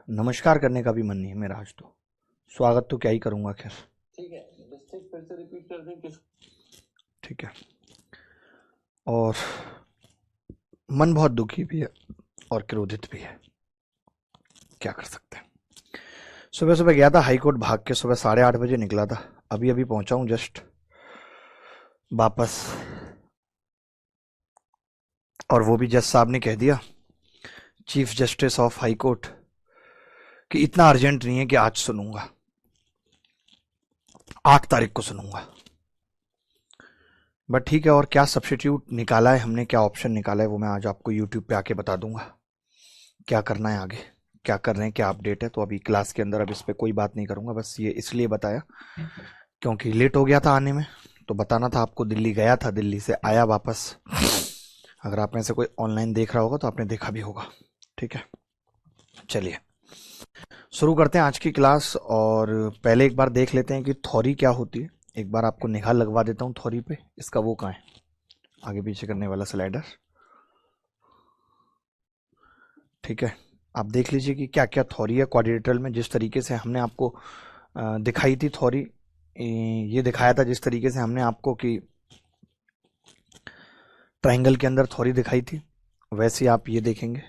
नमस्कार करने का भी मन नहीं है मेरा आज तो। स्वागत तो क्या ही करूंगा, खैर। ठीक है, मिस्टेक फिर से रिपीट कर दें किस। ठीक है। और मन बहुत दुखी भी है और क्रोधित भी है। क्या कर सकते हैं। सुबह सुबह गया था हाई कोर्ट, भाग के सुबह 8:30 बजे निकला था। अभी अभी पहुंचा हूं जस्ट वापस। और वो भी जज साहब ने कह दिया, chief justice of high court, कि इतना अर्जेंट नहीं है कि आज सुनूंगा, 8 तारीख को सुनूंगा। बट ठीक है, और क्या सब्स्टिट्यूट निकाला है हमने, क्या ऑप्शन निकाला है, वो मैं आज आपको यूट्यूब पे आके बता दूंगा। क्या करना है आगे, क्या कर रहे हैं, क्या अपडेट है। तो अभी क्लास के अंदर अब इस पर कोई बात नहीं करूंगा, बस ये इसलिए बताया क्योंकि लेट हो गया था आने में। तो बताना था आपको, दिल्ली गया था, दिल्ली से आया वापस। अगर आप में से कोई ऑनलाइन देख रहा होगा तो आपने देखा भी होगा। ठीक है, चलिए शुरू करते हैं आज की क्लास। और पहले एक बार देख लेते हैं कि थ्योरी क्या होती है। एक बार आपको निगाह लगवा देता हूँ थ्योरी पे। इसका वो कहाँ है, आगे पीछे करने वाला स्लाइडर। ठीक है, आप देख लीजिए कि क्या क्या थ्योरी है क्वाड्रिलेटरल में। जिस तरीके से हमने आपको दिखाई थी थ्योरी, ये दिखाया था जिस तरीके से हमने आपको कि ट्रायंगल के अंदर थ्योरी दिखाई थी, वैसे आप ये देखेंगे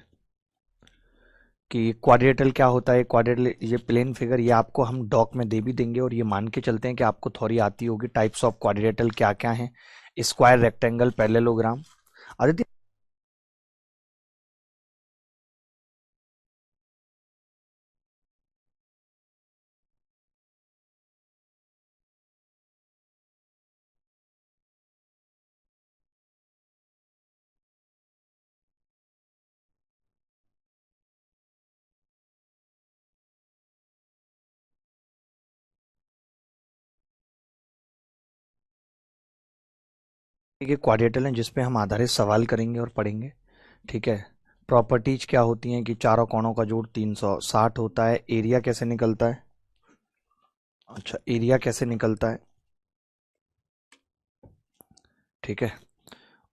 कि क्वाड्रिलेटरल क्या होता है। क्वाड्रिलेटरल ये प्लेन फिगर, ये आपको हम डॉक में दे भी देंगे और ये मान के चलते हैं कि आपको थ्योरी आती होगी। टाइप्स ऑफ क्वाड्रिलेटरल क्या क्या है, स्क्वायर, रेक्टेंगल, पैरेललोग्राम। आदित्य, ये क्वाड्रिलेटरल है जिसपे हम आधारित सवाल करेंगे और पढ़ेंगे। ठीक है, प्रॉपर्टीज क्या होती हैं कि चारों कोणों का जोड़ 360 होता है। एरिया कैसे निकलता है, अच्छा एरिया कैसे निकलता है। ठीक है,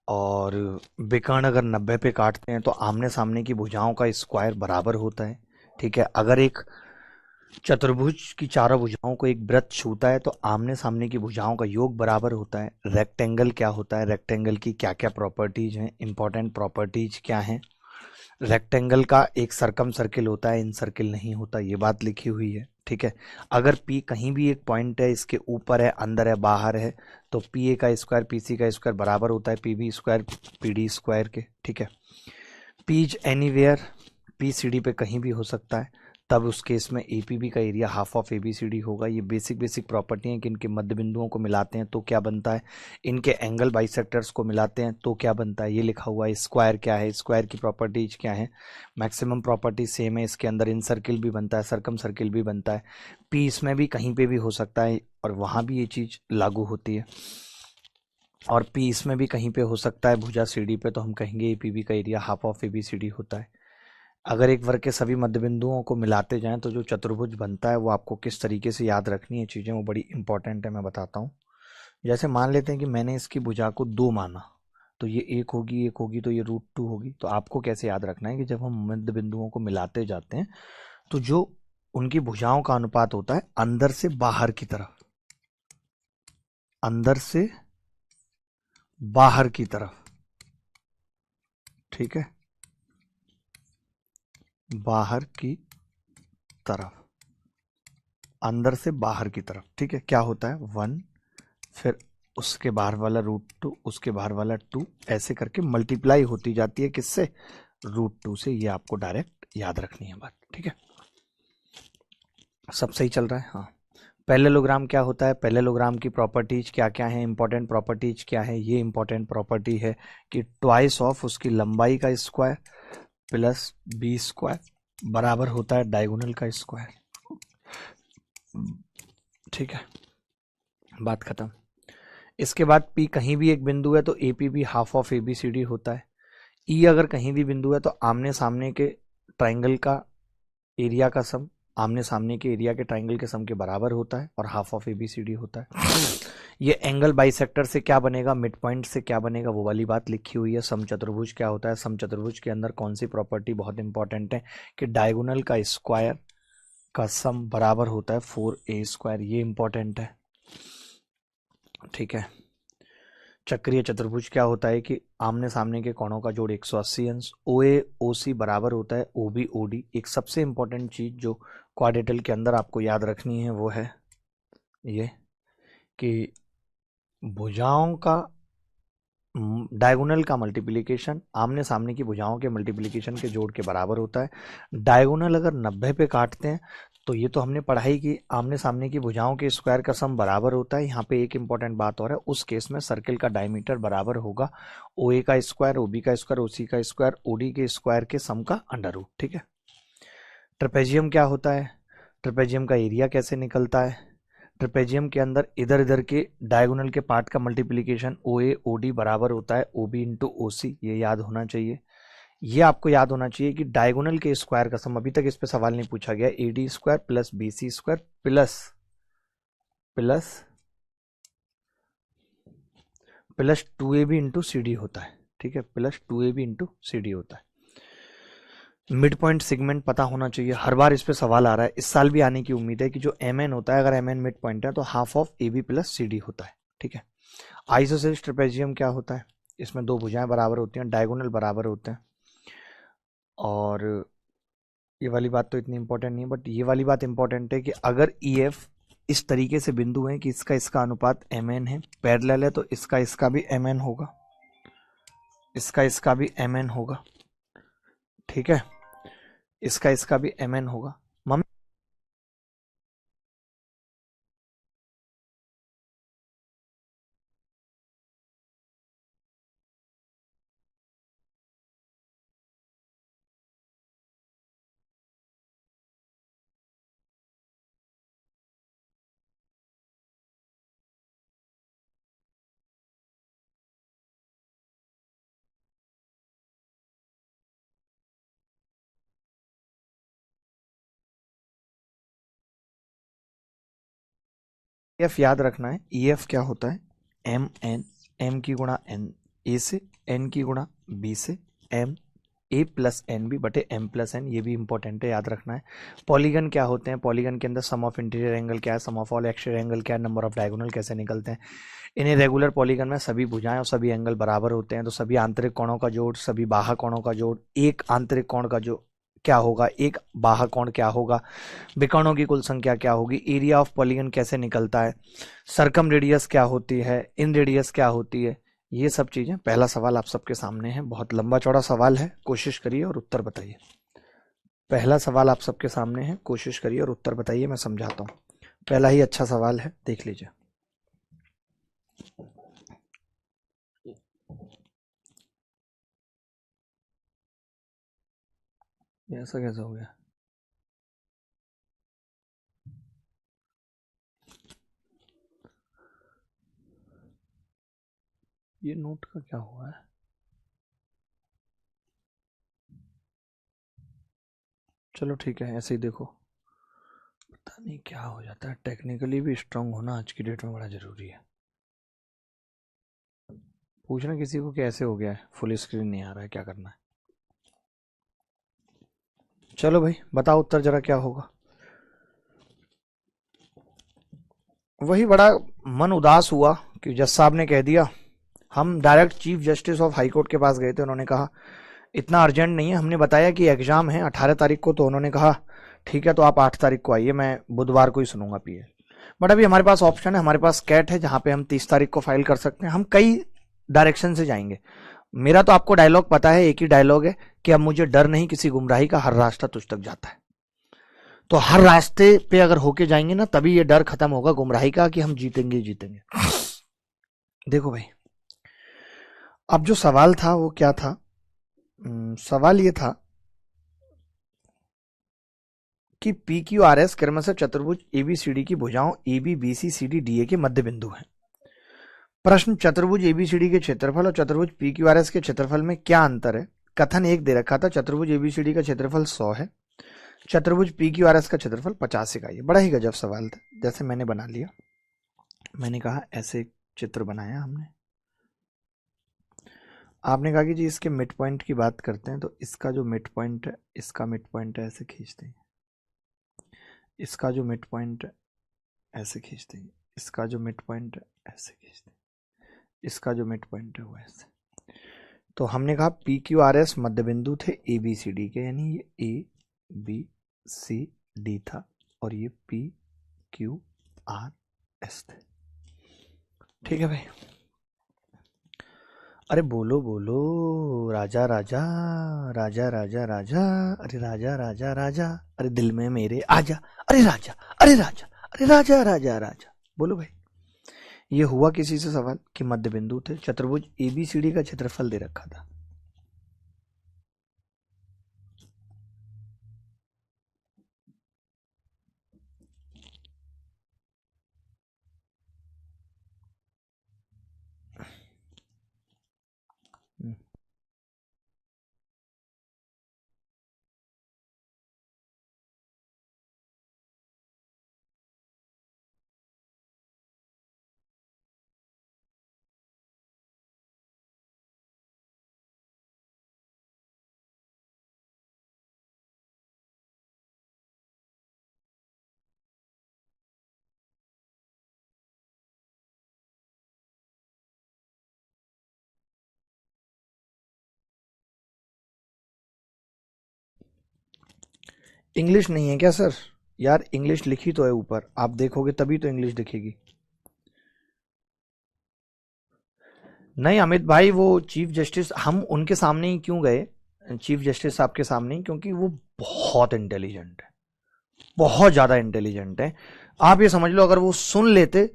और विकर्ण अगर 90 पे काटते हैं तो आमने सामने की भुजाओं का स्क्वायर बराबर होता है। ठीक है, अगर एक चतुर्भुज की चारों भुजाओं को एक वृत्त छूता है तो आमने सामने की भुजाओं का योग बराबर होता है। रेक्टेंगल क्या होता है, रेक्टेंगल की क्या क्या प्रॉपर्टीज हैं, इंपॉर्टेंट प्रॉपर्टीज क्या हैं। रेक्टेंगल का एक सरकम सर्किल होता है, इन सर्किल नहीं होता, ये बात लिखी हुई है। ठीक है, अगर P कहीं भी एक पॉइंट है, इसके ऊपर है, अंदर है, बाहर है, तो पी ए का स्क्वायर पी सी का स्क्वायर बराबर होता है P B square P D square के। ठीक है, P's anywhere, P C D पे कहीं भी हो सकता है, तब उस केस में ए पी बी का area half of A B C D होगा। ये बेसिक बेसिक प्रॉपर्टी है कि इनके मध्य बिंदुओं को मिलाते हैं तो क्या बनता है, इनके एंगल बाइसेक्टर्स को मिलाते हैं तो क्या बनता है, ये लिखा हुआ है। स्क्वायर क्या है, स्क्वायर की प्रॉपर्टीज क्या है, मैक्सिमम प्रॉपर्टी सेम है इसके अंदर। इन सर्किल भी बनता है, सर्कम सर्किल भी बनता है। पी इसमें भी कहीं पे भी हो सकता है और वहां भी ये चीज लागू होती है। और पी इसमें भी कहीं पे हो सकता है भुजा सी डी पे, तो हम कहेंगे ए पी बी का area half of A B C D होता है। अगर एक वर्ग के सभी मध्य बिंदुओं को मिलाते जाएं तो जो चतुर्भुज बनता है वो आपको किस तरीके से याद रखनी है चीज़ें, वो बड़ी इंपॉर्टेंट है, मैं बताता हूँ। जैसे मान लेते हैं कि मैंने इसकी भुजा को 2 माना, तो ये एक होगी तो ये √2 होगी। तो आपको कैसे याद रखना है कि जब हम मध्य बिंदुओं को मिलाते जाते हैं तो जो उनकी भुजाओं का अनुपात होता है अंदर से बाहर की तरफ, अंदर से बाहर की तरफ। ठीक है, बाहर की तरफ, अंदर से बाहर की तरफ। ठीक है, क्या होता है 1, फिर उसके बाहर वाला √2, उसके बाहर वाला 2, ऐसे करके मल्टीप्लाई होती जाती है किससे, √2 से। ये आपको डायरेक्ट याद रखनी है बात। ठीक है, सब सही चल रहा है। हाँ, पैरेललोग्राम क्या होता है, पैरेललोग्राम की प्रॉपर्टीज क्या क्या है, इंपॉर्टेंट प्रॉपर्टीज क्या है। ये इंपॉर्टेंट प्रॉपर्टी है कि ट्वाइस ऑफ उसकी लंबाई का स्क्वायर प्लस बी स्क्वायर बराबर होता है डायगोनल का स्क्वायर। ठीक है, बात खत्म। इसके बाद P कहीं भी एक बिंदु है तो A P B half of A B C D होता है। E अगर कहीं भी बिंदु है तो आमने सामने के ट्राइंगल का एरिया का सम आमने सामने के एरिया के ट्राइंगल के सम के बराबर होता है और हाफ ऑफ ABCD होता है। ये एंगल बाइसेक्टर से क्या बनेगा, मिड पॉइंट से क्या बनेगा, वो वाली बात लिखी हुई है। समचतुर्भुज क्या होता है, समचतुर्भुज के अंदर कौन सी प्रॉपर्टी बहुत इंपॉर्टेंट है कि डायगोनल का स्क्वायर का सम बराबर होता है 4A², ये इंपॉर्टेंट है। ठीक है। चक्रीय चतुर्भुज क्या होता है कि आमने सामने के कोणों का जोड़ 180 अंश, OA OC बराबर होता है OB OD। एक सबसे इंपॉर्टेंट चीज जो क्वाड्रेटल के अंदर आपको याद रखनी है वो है ये कि भुजाओं का डायगोनल का मल्टीप्लिकेशन आमने सामने की भुजाओं के मल्टीप्लिकेशन के जोड़ के बराबर होता है। डायगोनल अगर 90 पे काटते हैं तो ये तो हमने पढ़ाई कि आमने सामने की भुजाओं के स्क्वायर का सम बराबर होता है। यहाँ पे एक इंपॉर्टेंट बात और है, उस केस में सर्किल का डायमीटर बराबर होगा OA का स्क्वायर, OB का स्क्वायर, OC का स्क्वायर, OD के स्क्वायर के सम का अंडर रूट। ठीक है। ट्रेपेजियम क्या होता है, ट्रेपेजियम का एरिया कैसे निकलता है, ट्रेपेजियम के अंदर इधर इधर के डायगोनल के पार्ट का मल्टीप्लिकेशन OA OD बराबर होता है OB इंटू OC, ये याद होना चाहिए। ये आपको याद होना चाहिए कि डायगोनल के स्क्वायर का सम, अभी तक इस पे सवाल नहीं पूछा गया, AD² plus BC² plus plus plus 2AB into CD होता है। ठीक है, प्लस 2AB इंटू CD होता है। मिड पॉइंट सेगमेंट पता होना चाहिए, हर बार इस पे सवाल आ रहा है, इस साल भी आने की उम्मीद है कि जो MN होता है, अगर MN मिड पॉइंट है तो half of AB plus CD होता है। ठीक है। आइसोसेलेस ट्रेपेजियम क्या होता है, इसमें दो भुजाएं बराबर होती हैं, डायगोनल बराबर होते हैं। और ये वाली बात तो इतनी इंपॉर्टेंट नहीं है, बट ये वाली बात इंपॉर्टेंट है कि अगर EF इस तरीके से बिंदु है कि इसका अनुपात MN है, पैरेलल है, तो इसका भी MN होगा, इसका भी MN होगा। ठीक है, इसका भी MN होगा। मम्मी EF याद रखना है, EF क्या होता है, MN, M की गुणा N A से, N की गुणा B से, M A plus N B बटे M प्लस N, ये भी इंपॉर्टेंट है, याद रखना है। पॉलीगन क्या होते हैं, पॉलीगन के अंदर सम ऑफ इंटीरियर एंगल क्या है, सम ऑफ ऑल एक्सटीरियर एंगल क्या है, नंबर ऑफ डायगोनल कैसे निकलते हैं। इन्हें रेगुलर पॉलीगन में सभी भुजाएं और सभी एंगल बराबर होते हैं, तो सभी आंतरिक कोणों का जोड़, सभी बाह्य कोणों का जोड़, एक आंतरिक कोण का जो क्या होगा, एक बाह्य कोण क्या होगा, विकर्णों की कुल संख्या क्या होगी, एरिया ऑफ पॉलीगन कैसे निकलता है, सर्कम रेडियस क्या होती है, इन रेडियस क्या होती है, ये सब चीजें। पहला सवाल आप सबके सामने है, बहुत लंबा चौड़ा सवाल है, कोशिश करिए और उत्तर बताइए। पहला सवाल आप सबके सामने है, कोशिश करिए और उत्तर बताइए, मैं समझाता हूँ। पहला ही अच्छा सवाल है, देख लीजिए। ऐसा कैसे हो गया, ये नोट का क्या हुआ है, चलो ठीक है, ऐसे ही देखो, पता नहीं क्या हो जाता है, टेक्निकली भी स्ट्रांग होना आज की डेट में बड़ा जरूरी है। पूछना किसी को कि ऐसे हो गया है, फुल स्क्रीन नहीं आ रहा है, क्या करना है। चलो भाई बताओ उत्तर जरा क्या होगा। वही बड़ा मन उदास हुआ कि जज साहब ने कह दिया, हम direct chief justice of high court के पास गए थे, उन्होंने कहा इतना अर्जेंट नहीं है, हमने बताया कि एग्जाम है 18 तारीख को, तो उन्होंने कहा ठीक है तो आप 8 तारीख को आइए, मैं बुधवार को ही सुनूंगा पीएल। बट अभी हमारे पास ऑप्शन है, हमारे पास कैट है जहां पे हम 30 तारीख को फाइल कर सकते हैं, हम कई डायरेक्शन से जाएंगे। मेरा तो आपको डायलॉग पता है, एक ही डायलॉग है कि अब मुझे डर नहीं किसी गुमराही का, हर रास्ता तुझ तक जाता है। तो हर रास्ते पे अगर होके जाएंगे ना, तभी ये डर खत्म होगा गुमराही का कि हम जीतेंगे जीतेंगे। देखो भाई, अब जो सवाल था वो क्या था, सवाल ये था कि पी क्यू आर एस क्रमशः चतुर्भुज एबीसीडी की भुजाओं AB BC CD DA के मध्य बिंदु हैं। प्रश्न, चतुर्भुज एबीसीडी के क्षेत्रफल और चतुर्भुज पी क्यू आर एस के क्षेत्रफल में क्या अंतर है। कथन एक दे रखा था, चतुर्भुज एबीसीडी का क्षेत्रफल 100 है, चतुर्भुज पी क्यू आर एस का क्षेत्रफल 50 इकाई है। बड़ा ही गजब सवाल था। जैसे मैंने बना लिया, मैंने कहा ऐसे एक चित्र बनाया हमने, आपने कहा कि जी इसके मिड पॉइंट की बात करते हैं, तो इसका जो मिड पॉइंट है, इसका मिड पॉइंट है ऐसे खींचते हैं, इसका जो मिड पॉइंट है ऐसे खींचते हैं, इसका जो मिड पॉइंट है ऐसे खींचते हैं, इसका जो मिड पॉइंट है वो ऐसे। तो हमने कहा पी क्यू आर एस मध्य बिंदु थे ए बी सी डी के, यानी ये ए बी सी डी था और ये पी क्यू आर एस थे। ठीक है भाई। अरे बोलो बोलो, राजा राजा राजा राजा राजा, अरे राजा राजा राजा, अरे दिल में मेरे आजा, अरे राजा, अरे राजा, अरे राजा राजा राजा। बोलो भाई। ये हुआ किसी से सवाल कि मध्य बिंदु थे, चतुर्भुज एबीसीडी का क्षेत्रफल दे रखा था। इंग्लिश नहीं है क्या सर? यार इंग्लिश लिखी तो है ऊपर, आप देखोगे तभी तो इंग्लिश दिखेगी। नहीं अमित भाई, वो चीफ जस्टिस हम उनके सामने ही क्यों गए, चीफ जस्टिस साहब के सामने ही, क्योंकि वो बहुत इंटेलिजेंट है, बहुत ज्यादा इंटेलिजेंट है। आप ये समझ लो अगर वो सुन लेते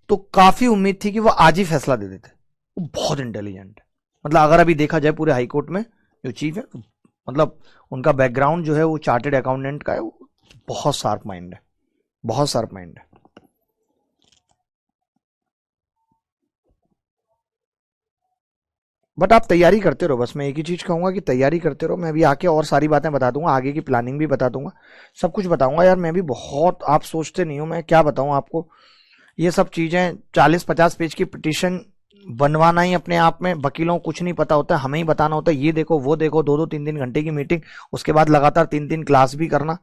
तो काफी उम्मीद थी कि वो आज ही फैसला दे देते। वो बहुत इंटेलिजेंट है। मतलब अगर अभी देखा जाए पूरे हाई कोर्ट में जो चीफ है, मतलब उनका बैकग्राउंड जो है वो चार्टेड अकाउंटेंट का है, वो बहुत शार्प माइंड है, बहुत शार्प माइंड है। बट आप तैयारी करते रहो, बस मैं एक ही चीज कहूंगा कि तैयारी करते रहो। मैं अभी आके और सारी बातें बता दूंगा, आगे की प्लानिंग भी बता दूंगा, सब कुछ बताऊंगा। यार मैं भी बहुत, आप सोचते नहीं हो मैं क्या बताऊं आपको। ये सब चीजें 40-50 पेज की पिटीशन बनवाना ही अपने आप में, वकीलों को कुछ नहीं पता होता, हमें ही बताना होता है, ये देखो वो देखो, 2-2 3-3 घंटे की मीटिंग, उसके बाद लगातार 3-3 क्लास भी करना।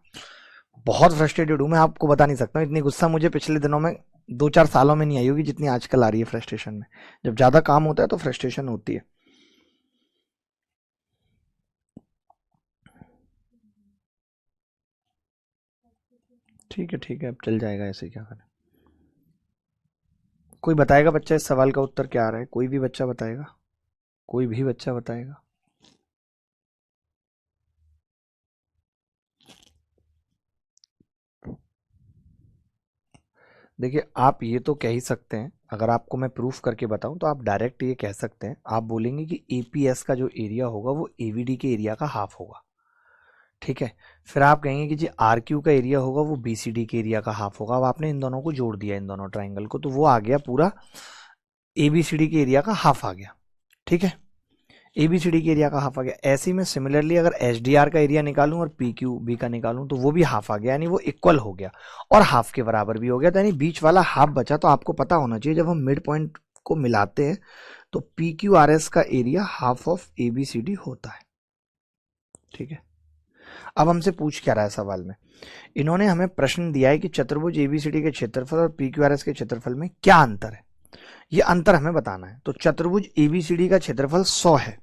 बहुत फ्रस्ट्रेटेड हूं मैं, आपको बता नहीं सकता हूँ। इतनी गुस्सा मुझे पिछले दिनों में 2-4 सालों में नहीं आई होगी जितनी आजकल आ रही है फ्रस्ट्रेशन में। जब ज्यादा काम होता है तो फ्रस्ट्रेशन होती है। ठीक है, अब चल जाएगा, ऐसे क्या करें। कोई बताएगा बच्चा इस सवाल का उत्तर क्या आ रहा है? कोई भी बच्चा बताएगा? कोई भी बच्चा बताएगा? देखिए आप ये तो कह ही सकते हैं, अगर आपको मैं प्रूफ करके बताऊं तो आप डायरेक्ट ये कह सकते हैं, आप बोलेंगे कि एपीएस का जो एरिया होगा वो एवीडी के एरिया का हाफ होगा। ठीक है। फिर आप कहेंगे कि जी आरक्यू का एरिया होगा वो बीसीडी के एरिया का हाफ होगा। अब आपने इन दोनों को जोड़ दिया, इन दोनों ट्राइंगल को, तो वो आ गया पूरा एबीसीडी के एरिया का हाफ आ गया। ठीक है। एबीसीडी के एरिया का हाफ आ गया। ऐसे ही मैं सिमिलरली अगर एचडीआर का एरिया निकालूं और पीक्यू बी का निकालूं तो वो भी हाफ आ गया, यानी वो इक्वल हो गया और हाफ के बराबर भी हो गया, तो यानी बीच वाला हाफ बचा। तो आपको पता होना चाहिए जब हम मिड पॉइंट को मिलाते हैं तो पी क्यू आर एस का एरिया हाफ ऑफ एबीसीडी होता है। ठीक है। अब हमसे पूछ क्या रहा है सवाल में, इन्होंने हमें प्रश्न दिया है कि चतुर्भुज एबीसीडी के क्षेत्रफल और पी क्यू आर एस के क्षेत्रफल में क्या अंतर है, ये अंतर हमें बताना है। तो चतुर्भुज एबीसीडी का क्षेत्रफल 100 है,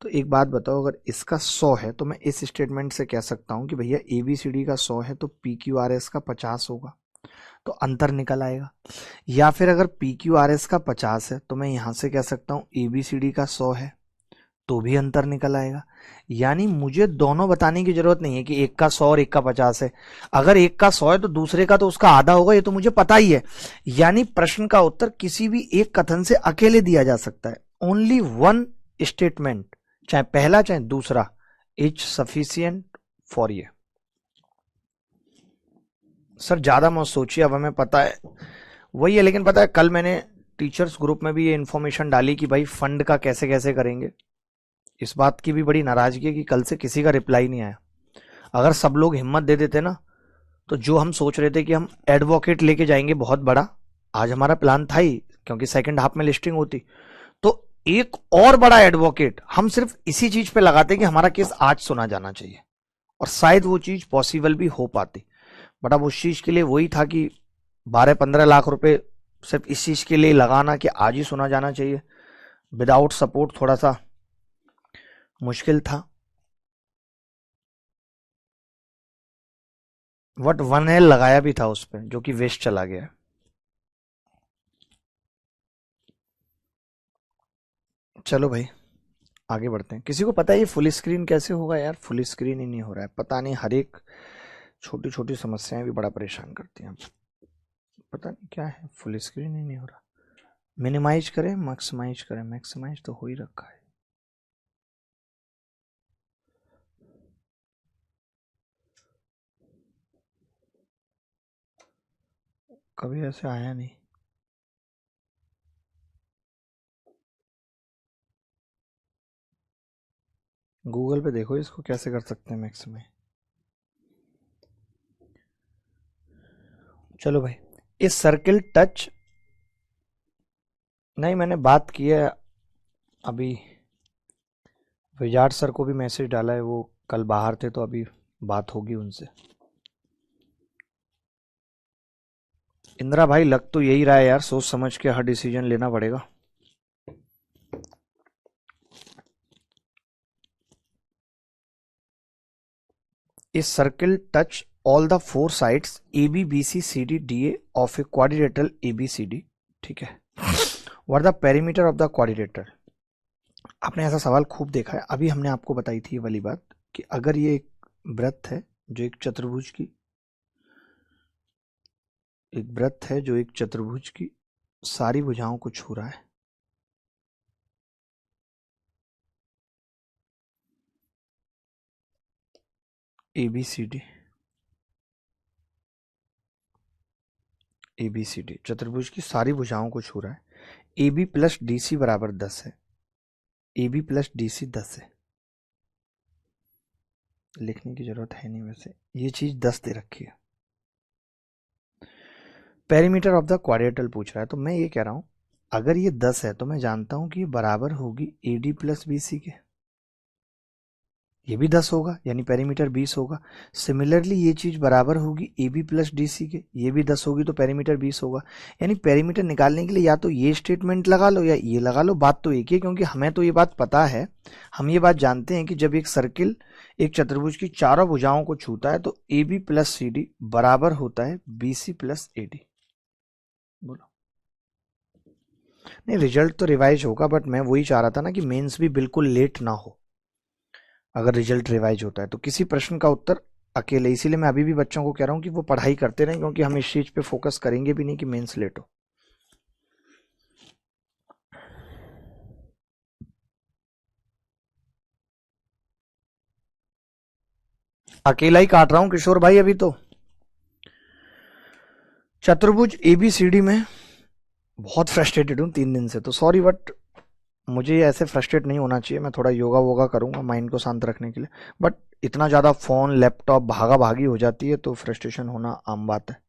तो एक बात बताओ, अगर इसका 100 है तो मैं इस स्टेटमेंट से कह सकता हूं कि भैया एबीसीडी का 100 है तो पी क्यू आर एस का 50 होगा, तो अंतर निकल आएगा। या फिर अगर पी क्यू आर एस का 50 है तो मैं यहां से कह सकता हूं एबीसीडी का 100 है, तो भी अंतर निकल आएगा। यानी मुझे दोनों बताने की जरूरत नहीं है कि एक का 100 और एक का 50 है। अगर एक का 100 है तो दूसरे का तो उसका आधा होगा, ये तो मुझे पता ही है। यानी प्रश्न का उत्तर किसी भी एक कथन से अकेले दिया जा सकता है। ओनली वन स्टेटमेंट, चाहे पहला चाहे दूसरा, इज सफिशियंट फॉर ये। सर ज्यादा मत सोचिए, अब हमें पता है वही है, लेकिन पता है कल मैंने टीचर्स ग्रुप में भी ये इन्फॉर्मेशन डाली कि भाई फंड का कैसे कैसे करेंगे। इस बात की भी बड़ी नाराजगी है कि कल से किसी का रिप्लाई नहीं आया। अगर सब लोग हिम्मत दे देते ना, तो जो हम सोच रहे थे कि हम एडवोकेट लेके जाएंगे बहुत बड़ा, आज हमारा प्लान था ही, क्योंकि सेकंड हाफ में लिस्टिंग होती, तो एक और बड़ा एडवोकेट हम सिर्फ इसी चीज पे लगाते कि हमारा केस आज सुना जाना चाहिए, और शायद वो चीज पॉसिबल भी हो पाती। बट अब उस चीज के लिए वही था कि 12-15 लाख रुपए सिर्फ इस चीज के लिए लगाना कि आज ही सुना जाना चाहिए, विदाउट सपोर्ट थोड़ा सा मुश्किल था। बट 1L लगाया भी था उस पर, जो कि वेस्ट चला गया। चलो भाई आगे बढ़ते हैं। किसी को पता है ये फुल स्क्रीन कैसे होगा यार? फुल स्क्रीन ही नहीं हो रहा है, पता नहीं, हर एक छोटी छोटी समस्याएं भी बड़ा परेशान करती हैं। पता नहीं क्या है, फुल स्क्रीन ही नहीं हो रहा। मिनिमाइज करें, मैक्सिमाइज करें? मैक्सिमाइज तो हो ही रखा है। कभी ऐसे आया नहीं। गूगल पे देखो इसको कैसे कर सकते हैं मैक्सिमाइज। चलो भाई, इस सर्किल टच, नहीं मैंने बात की है अभी, विजार्ड सर को भी मैसेज डाला है, वो कल बाहर थे तो अभी बात होगी उनसे। इंदिरा भाई लग तो यही रहा है यार, सोच समझ के हर डिसीजन लेना पड़ेगा। इस circle touch all the 4 sides AB BC CD DA of a quadrilateral ABCD, ठीक है। What the perimeter of the quadrilateral? आपने ऐसा सवाल खूब देखा है। अभी हमने आपको बताई थी ये वाली बात कि अगर ये एक वृत्त है जो एक चतुर्भुज की, एक वृत्त है जो एक चतुर्भुज की सारी भुजाओं को छू रहा है, ABCD, ABCD चतुर्भुज की सारी भुजाओं को छू रहा है, AB प्लस DC बराबर 10 है, AB प्लस DC 10 है। लिखने की जरूरत है नहीं, वैसे ये चीज 10 दे रखी है। पेरीमीटर ऑफ द क्वाड्रिलेटरल पूछ रहा है, तो मैं ये कह रहा हूं अगर ये 10 है तो मैं जानता हूं कि ये बराबर होगी AD प्लस BC के, ये भी 10 होगा यानी पेरीमीटर 20 होगा। सिमिलरली ये चीज बराबर होगी AB प्लस DC के, ये भी 10 होगी तो पेरीमीटर 20 होगा। यानी पेरीमीटर निकालने के लिए या तो ये स्टेटमेंट लगा लो या ये लगा लो, बात तो एक ही है, क्योंकि हमें तो ये बात पता है, हम ये बात जानते हैं कि जब एक सर्किल एक चतुर्भुज की चारों भुजाओं को छूता है तो AB प्लस CD बराबर होता है BC प्लस AD। बोलो। नहीं, रिजल्ट तो रिवाइज होगा, बट मैं वही चाह रहा था ना कि मेंस भी बिल्कुल लेट ना हो अगर रिजल्ट रिवाइज होता है तो। किसी प्रश्न का उत्तर अकेले, इसीलिए मैं अभी भी बच्चों को कह रहा हूं कि वो पढ़ाई करते रहें, क्योंकि हम इस चीज पे फोकस करेंगे भी नहीं कि मेंस लेट हो। अकेला ही काट रहा हूं किशोर भाई अभी तो। चतुर्भुज ABCD में बहुत फ्रस्ट्रेटेड हूं 3 दिन से, तो सॉरी, बट मुझे ऐसे फ्रस्ट्रेट नहीं होना चाहिए। मैं थोड़ा योगा वोगा करूंगा माइंड को शांत रखने के लिए, बट इतना ज़्यादा फ़ोन लैपटॉप भागा भागी हो जाती है तो फ्रस्ट्रेशन होना आम बात है।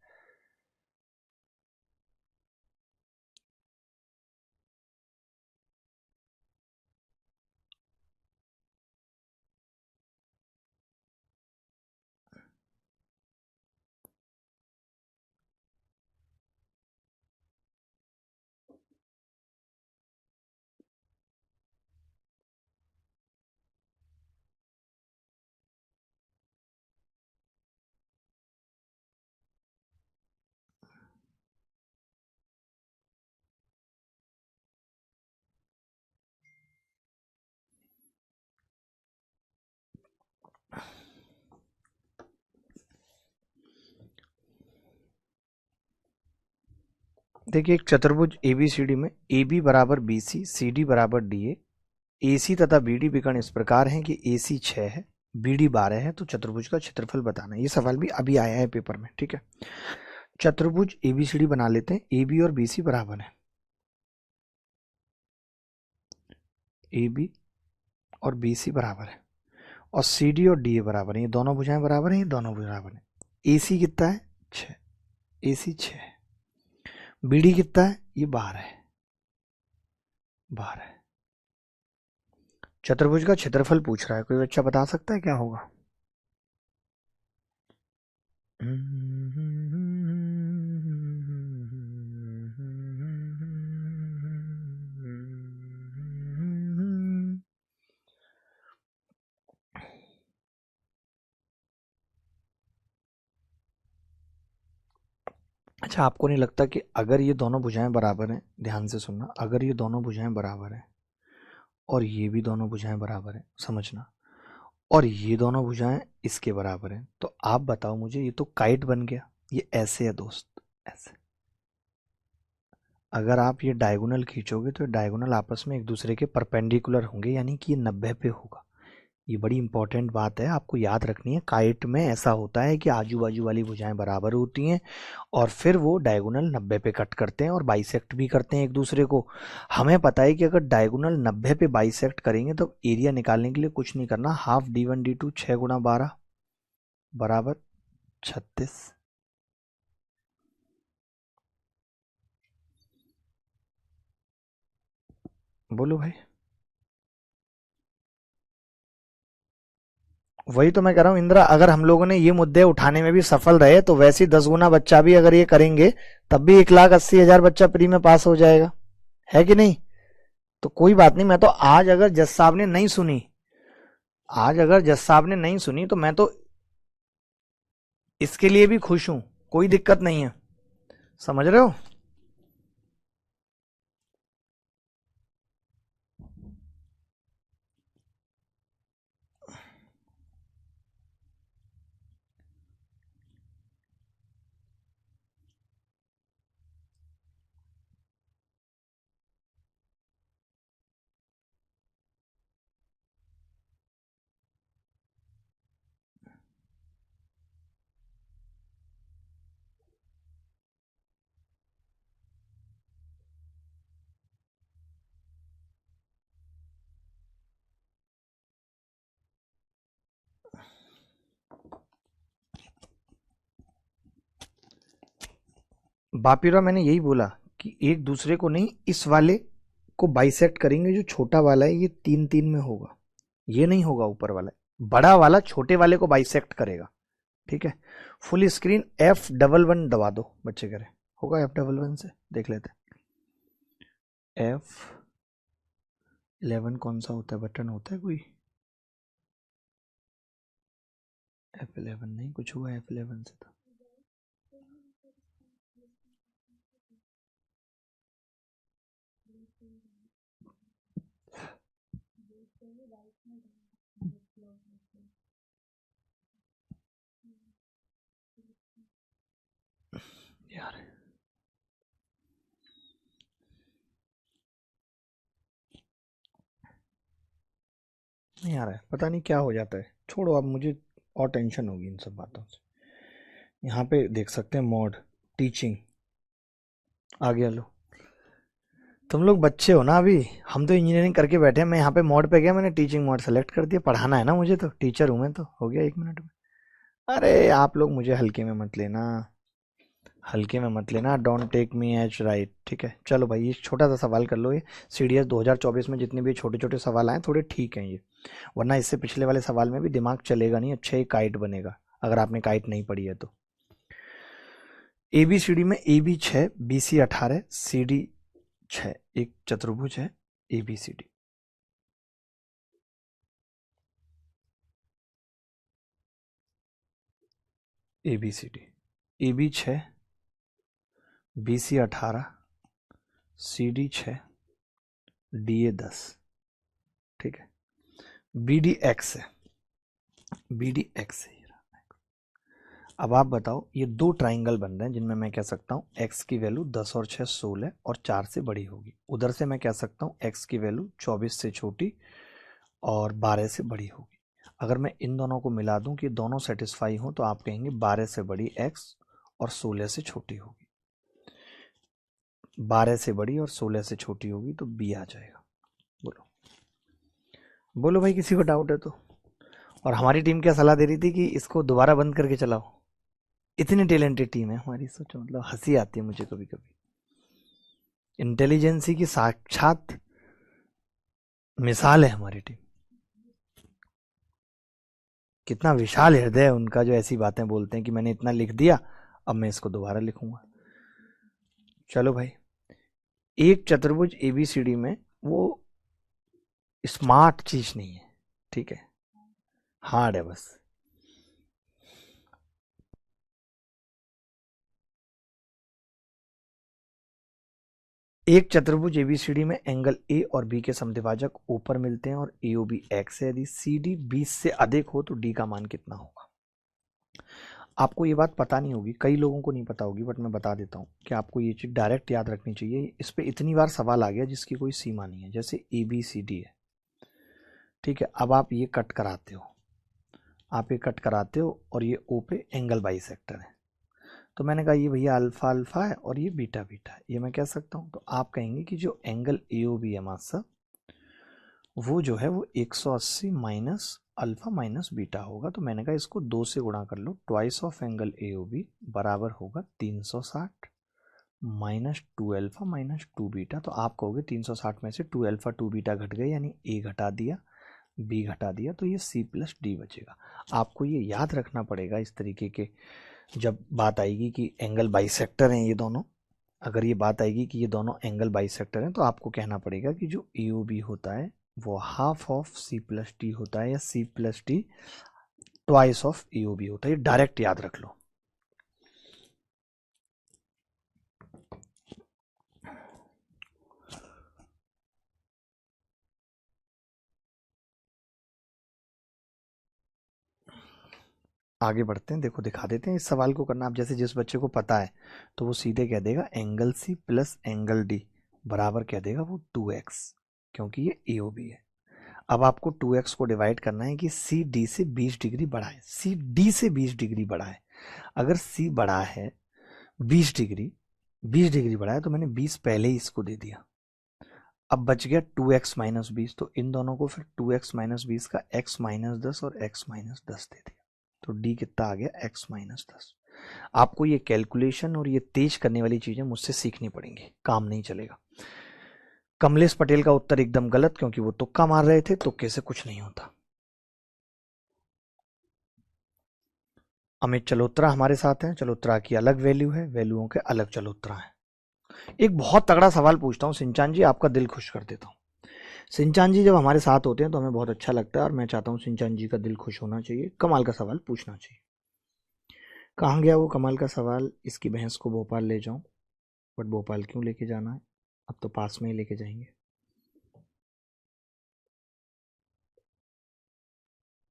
देखिए एक चतुर्भुज ABCD में AB बराबर BC, CD बराबर DA, AC तथा BD विकर्ण इस प्रकार हैं कि AC 6 है, BD 12 है, तो चतुर्भुज का क्षेत्रफल बताना है। ये सवाल भी अभी आया है पेपर में, ठीक है। चतुर्भुज ABCD बना लेते हैं, AB और BC बराबर है, AB और BC बराबर है, और सी डी और डी ए बराबर है, ये दोनों भुजाएं बराबर हैं, ये दोनों बराबर हैं। ए सी कितना है 6, ए सी 6, बी डी कितना है ये 12 है, 12 है। चतुर्भुज का क्षेत्रफल पूछ रहा है, कोई बच्चा बता सकता है क्या होगा? अच्छा, आपको नहीं लगता कि अगर ये दोनों भुजाएं बराबर हैं, ध्यान से सुनना, अगर ये दोनों भुजाएं बराबर हैं और ये भी दोनों भुजाएं बराबर हैं, समझना, और ये दोनों भुजाएं इसके बराबर हैं, तो आप बताओ मुझे, ये तो काइट बन गया। ये ऐसे है दोस्त, ऐसे। अगर आप ये डायगोनल खींचोगे तो डायगोनल आपस में एक दूसरे के परपेंडिकुलर होंगे, यानी कि ये 90 पे होगा। ये बड़ी इंपॉर्टेंट बात है, आपको याद रखनी है। काइट में ऐसा होता है कि आजू बाजू वाली भुजाएं बराबर होती हैं और फिर वो डायगोनल 90 पे कट करते हैं और बाइसेक्ट भी करते हैं एक दूसरे को। हमें पता है कि अगर डायगोनल 90 पे बाइसेक्ट करेंगे तो एरिया निकालने के लिए कुछ नहीं करना, हाफ D1 D2 6 गुणा 12 बराबर 36। बोलो भाई। वही तो मैं कह रहा हूँ इंदिरा, अगर हम लोगों ने ये मुद्दे उठाने में भी सफल रहे तो वैसे ही 10 गुना बच्चा भी अगर ये करेंगे तब भी 1,80,000 बच्चा प्री में पास हो जाएगा, है कि नहीं? तो कोई बात नहीं, मैं तो आज अगर जज साहब ने नहीं सुनी, आज अगर जज साहब ने नहीं सुनी तो मैं तो इसके लिए भी खुश हूं, कोई दिक्कत नहीं है, समझ रहे हो? बापीरा, मैंने यही बोला कि एक दूसरे को नहीं, इस वाले को बाइसेक्ट करेंगे, जो छोटा वाला है ये 3 3 में होगा, ये नहीं होगा ऊपर वाला, बड़ा वाला छोटे वाले को बाइसेक्ट करेगा, ठीक है? फुल स्क्रीन F11 दबा दो, बच्चे कह रहे होगा F11 से, देख लेते हैं। F11 कौन सा होता है, बटन होता है कोई? F11 नहीं, कुछ हुआ F11 से तो। यार नहीं आ रहा है, पता नहीं क्या हो जाता है, छोड़ो अब, मुझे और टेंशन होगी इन सब बातों से। यहाँ पे देख सकते हैं मॉड टीचिंग आ गया। लो, तुम लोग बच्चे हो ना अभी, हम तो इंजीनियरिंग करके बैठे हैं। मैं यहाँ पे मॉड पे गया, मैंने टीचिंग मॉड सेलेक्ट कर दिया, पढ़ाना है ना मुझे, तो टीचर हूँ मैं, तो हो गया 1 मिनट में। अरे आप लोग मुझे हल्के में मत लेना, हल्के में मत लेना, don't take me as right, ठीक है? चलो भाई, ये छोटा सा सवाल कर लो, ये CDS 2024 में जितने भी छोटे छोटे सवाल आए थोड़े ठीक हैं ये, वरना इससे पिछले वाले सवाल में भी दिमाग चलेगा नहीं, अच्छा ही काइट बनेगा अगर आपने काइट नहीं पढ़ी है तो। ABCD में AB 6, BC 18, CD 6, एक चतुर्भुज है ABCD। ABCD AB 6, BC 18, CD 6, DA 10, ठीक है? BD X है, BD X है। अब आप बताओ, ये दो ट्राइंगल बन रहे हैं जिनमें मैं कह सकता हूँ x की वैल्यू 10 और 6 16 और 4 से बड़ी होगी, उधर से मैं कह सकता हूँ x की वैल्यू 24 से छोटी और 12 से बड़ी होगी। अगर मैं इन दोनों को मिला दूं कि दोनों सेटिस्फाई हो तो आप कहेंगे 12 से बड़ी x और 16 से छोटी होगी, 12 से बड़ी और 16 से छोटी होगी तो B आ जाएगा। बोलो बोलो भाई, किसी को डाउट है तो? और हमारी टीम क्या सलाह दे रही थी कि इसको दोबारा बंद करके चलाओ। इतनी टैलेंटेड टीम है हमारी, सोचो, मतलब हंसी आती है मुझे कभी कभी। इंटेलिजेंसी की साक्षात मिसाल है हमारी टीम। कितना विशाल हृदय है उनका, जो ऐसी बातें बोलते हैं कि मैंने इतना लिख दिया, अब मैं इसको दोबारा लिखूंगा। चलो भाई, एक चतुर्भुज एबीसीडी में वो स्मार्ट चीज नहीं है, ठीक है, हार्ड है बस। एक चतुर्भुज एबीसीडी में एंगल ए और बी के समद्विभाजक ऊपर मिलते हैं और ए ओ बी एक्स है। यदि सी डी 20 से अधिक हो तो डी का मान कितना होगा। आपको ये बात पता नहीं होगी, कई लोगों को नहीं पता होगी, बट मैं बता देता हूँ कि आपको ये चीज़ डायरेक्ट याद रखनी चाहिए। इस पे इतनी बार सवाल आ गया जिसकी कोई सीमा नहीं है। जैसे ए बी सी डी है, ठीक है, अब आप ये कट कराते हो, आप ये कट कराते हो और ये ओ पे एंगल बाइसेक्टर है। तो मैंने कहा ये भैया अल्फा अल्फा है और ये बीटा बीटा है, ये मैं कह सकता हूँ। तो आप कहेंगे कि जो एंगल ए ओ बी है मास्टर, वो जो है वो 180 माइनस अल्फा माइनस बीटा होगा। तो मैंने कहा इसको 2 से गुणा कर लो, twice of angle A O B बराबर होगा 360 माइनस 2 अल्फा माइनस 2 बीटा। तो आप कहोगे 360 में से 2 अल्फा 2 बीटा घट गए, यानी ए घटा दिया, बी घटा दिया, तो ये सी प्लस डी बचेगा। आपको ये याद रखना पड़ेगा इस तरीके के, जब बात आएगी कि एंगल बाइसेक्टर हैं ये दोनों, अगर ये बात आएगी कि ये दोनों एंगल बाइसेक्टर हैं, तो आपको कहना पड़ेगा कि जो ए ओ बी होता है वो half of C plus D होता है, या C plus D twice of A O B होता है। ये डायरेक्ट याद रख लो। आगे बढ़ते हैं, देखो दिखा देते हैं इस सवाल को करना। आप जैसे जिस बच्चे को पता है तो वो सीधे कह देगा angle C plus angle D बराबर कह देगा वो 2x, क्योंकि ये ए ओ बी है। अब आपको 2x को डिवाइड करना है कि सी डी से 20 डिग्री बड़ा है, सी डी से 20 डिग्री बड़ा है। अगर सी बड़ा है 20 डिग्री, 20 डिग्री बड़ा है, तो मैंने 20 पहले ही इसको दे दिया। अब बच गया 2x माइनस 20, तो इन दोनों को फिर 2x माइनस 20 का x माइनस 10 और x माइनस 10 दे दिया। तो d कितना आ गया, x माइनस 10। आपको ये कैलकुलेशन और ये तेज करने वाली चीजें मुझसे सीखनी पड़ेंगी, काम नहीं चलेगा। कमलेश पटेल का उत्तर एकदम गलत, क्योंकि वो तुक्का मार रहे थे, तुक्के से कुछ नहीं होता। अमित चलोत्रा हमारे साथ हैं। चलोत्रा की अलग वैल्यू है, वैल्यूओं के अलग चलोत्रा है। एक बहुत तगड़ा सवाल पूछता हूँ सिंचान जी, आपका दिल खुश कर देता हूँ। सिंचान जी जब हमारे साथ होते हैं तो हमें बहुत अच्छा लगता है, और मैं चाहता हूँ सिंचान जी का दिल खुश होना चाहिए, कमाल का सवाल पूछना चाहिए। कहाँ गया वो कमाल का सवाल, इसकी भैंस को भोपाल ले जाऊं, बट भोपाल क्यों लेके जाना है, अब तो पास में ही लेके जाएंगे।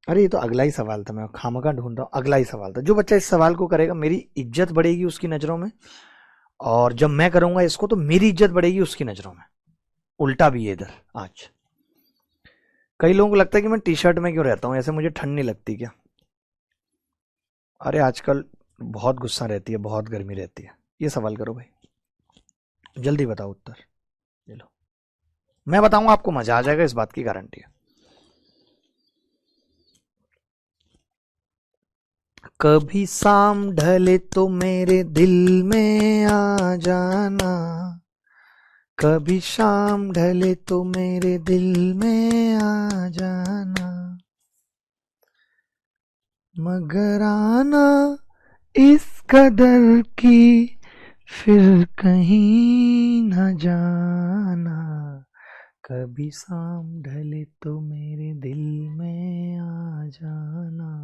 अरे ये तो अगला ही सवाल था, मैं खामखा ढूंढ रहा हूँ, अगला ही सवाल था। जो बच्चा इस सवाल को करेगा मेरी इज्जत बढ़ेगी उसकी नज़रों में, और जब मैं करूंगा इसको तो मेरी इज्जत बढ़ेगी उसकी नज़रों में। उल्टा भी है इधर आज। कई लोगों को लगता है कि मैं टी शर्ट में क्यों रहता हूँ, ऐसे मुझे ठंड नहीं लगती क्या। अरे आजकल बहुत गुस्सा रहती है, बहुत गर्मी रहती है। ये सवाल करो भाई, जल्दी बताओ उत्तर। ये लो, मैं बताऊंगा आपको मजा आ जाएगा, इस बात की गारंटी है। कभी शाम ढले तो मेरे दिल में आ जाना, कभी शाम ढले तो मेरे दिल में आ जाना, मगर आना इस कदर की फिर कहीं न जाना, कभी शाम ढले तो मेरे दिल में आ जाना।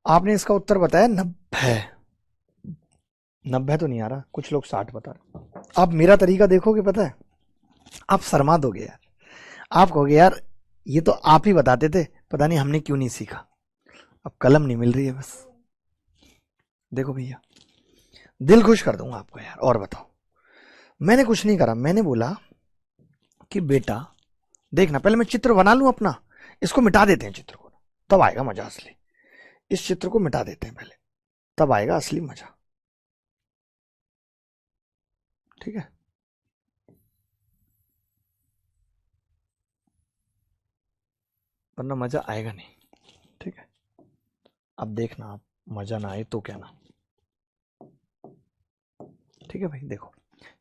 आपने इसका उत्तर बताया 90। 90 तो नहीं आ रहा, कुछ लोग 60 बता रहे। आप मेरा तरीका देखोगे, पता है आप शर्मा दोगे यार। आप कहोगे यार ये तो आप ही बताते थे, पता नहीं हमने क्यों नहीं सीखा। अब कलम नहीं मिल रही है बस। देखो भैया, दिल खुश कर दूंगा आपको यार। और बताओ, मैंने कुछ नहीं करा, मैंने बोला कि बेटा देखना, पहले मैं चित्र बना लूं अपना, इसको मिटा देते हैं चित्र को, तब आएगा मजा असली। इस चित्र को मिटा देते हैं पहले, तब आएगा असली मजा। ठीक है, वरना मजा आएगा नहीं। ठीक है, अब देखना, आप मजा ना आए तो क्या ना। ठीक है भाई, देखो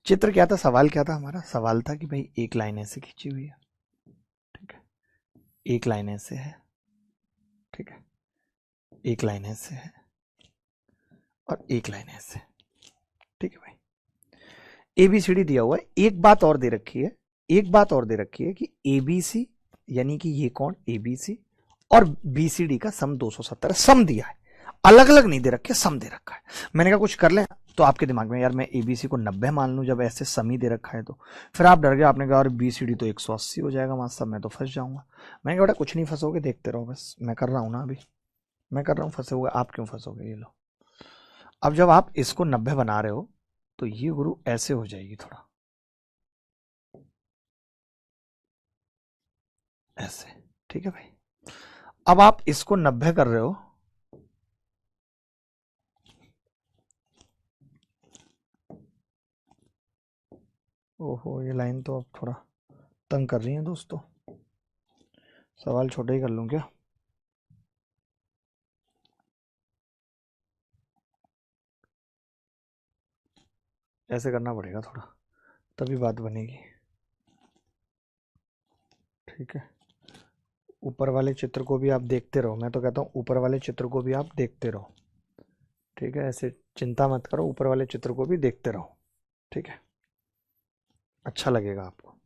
चित्र क्या था, सवाल क्या था हमारा, सवाल था कि भाई एक लाइन ऐसे खींची हुई है, ठीक है, एक लाइन ऐसे है, ठीक है, एक लाइन ऐसे है और एक लाइन ऐसे। ठीक है भाई, ABCD दिया हुआ है। एक बात और दे रखी है, एक बात और दे रखी है कि ABC यानी कि ये कौन ABC और BCD का सम 270 सम दिया है, अलग अलग नहीं दे रखे, सम दे रखा है। मैंने कहा कुछ कर लें, तो आपके दिमाग में यार मैं ABC को 90 मान लूं जब ऐसे सम ही दे रखा है तो। फिर आप डर गए, आपने कहा और BCD तो 180 हो जाएगा मास्टर, मैं तो फंस जाऊंगा। मैंने कहा बेटा कुछ नहीं फंसोगे, देखते रहो बस, मैं कर रहा हूं ना अभी, मैं कर रहा हूं, फंसे हुए आप क्यों फंसोगे। ये लो, अब जब आप इसको 90 बना रहे हो तो ये गुरु ऐसे हो जाएगी थोड़ा ऐसे। ठीक है भाई, अब आप इसको 90 कर रहे हो, ओहो ये लाइन तो अब थोड़ा तंग कर रही है दोस्तों। सवाल छोटा ही कर लूं क्या? ऐसे करना पड़ेगा थोड़ा, तभी बात बनेगी। ठीक है, ऊपर वाले चित्र को भी आप देखते रहो, मैं तो कहता हूँ ऊपर वाले चित्र को भी आप देखते रहो। ठीक है, ऐसे चिंता मत करो, ऊपर वाले चित्र को भी देखते रहो। ठीक है, अच्छा लगेगा आपको।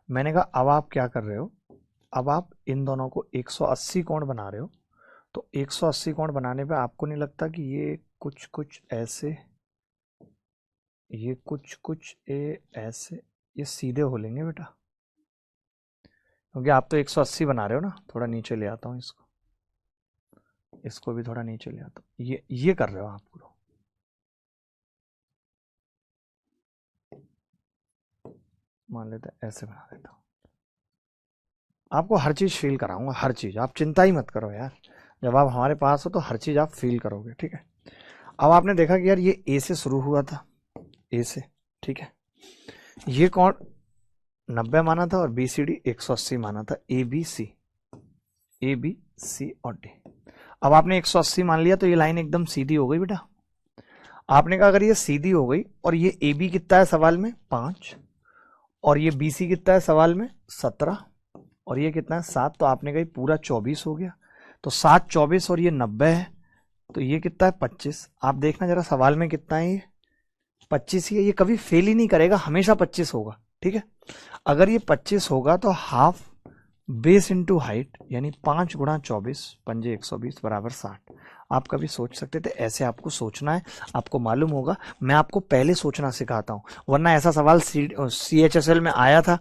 मैंने कहा अब आप क्या कर रहे हो, अब आप इन दोनों को 180 कोण बना रहे हो, तो 180 कोण बनाने पे आपको नहीं लगता कि ये कुछ कुछ ऐसे, ये कुछ कुछ ऐसे, ये सीधे हो लेंगे बेटा, क्योंकि आप तो 180 बना रहे हो ना। थोड़ा नीचे ले आता हूँ इसको, इसको भी थोड़ा नीचे ले आता हूँ, ये कर रहे हो आप पूरा। मान लेते हैं ऐसे बना देता हूँ, आपको हर चीज़ फील कराऊंगा, हर चीज़, आप चिंता ही मत करो यार। जब आप हमारे पास हो तो हर चीज़ आप फील करोगे। ठीक है, अब आपने देखा कि यार ये ए से शुरू हुआ था, ए से, ठीक है, ये कौन 90 माना था और BCD 180 माना था, ABC और D। अब आपने 180 मान लिया तो ये लाइन एकदम सीधी हो गई बेटा। आपने कहा अगर ये सीधी हो गई और ये AB कितना है सवाल में 5 और ये BC कितना है सवाल में 17 और ये कितना है 7, तो आपने कहा पूरा 24 हो गया। तो 7 24 और ये 90 है, तो ये कितना है 25। आप देखना जरा सवाल में कितना है, ये 25 ही है, ये कभी फेल ही नहीं करेगा, हमेशा 25 होगा। ठीक है, अगर ये 25 होगा तो हाफ बेस इंटू हाइट यानी 5 गुणा 24 पंजे 120 बराबर 60। आप कभी सोच सकते थे ऐसे आपको सोचना है, आपको मालूम होगा मैं आपको पहले सोचना सिखाता हूं, वरना ऐसा सवाल CHSL में आया था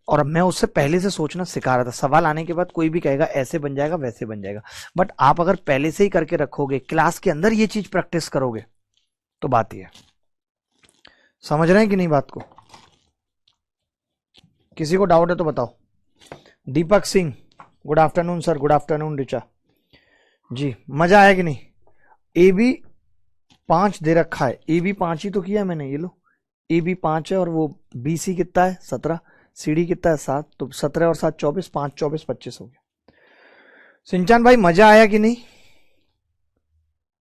और मैं उससे पहले से सोचना सिखा रहा था। सवाल आने के बाद कोई भी कहेगा ऐसे बन जाएगा वैसे बन जाएगा, बट आप अगर पहले से ही करके रखोगे, क्लास के अंदर ये चीज प्रैक्टिस करोगे तो बात ही है। समझ रहे हैं कि नहीं बात को? किसी को डाउट है तो बताओ। Deepak Singh, good afternoon sir. Good afternoon Richa ji, मजा आया कि नहीं? AB 5 दे रखा है, AB 5 ही तो किया मैंने, ये लो AB 5 है और वो BC कितना है 17, CD कितना है 7, तो 17 और 7 24, 5 24 25 हो गया। सिंचान भाई मजा आया कि नहीं?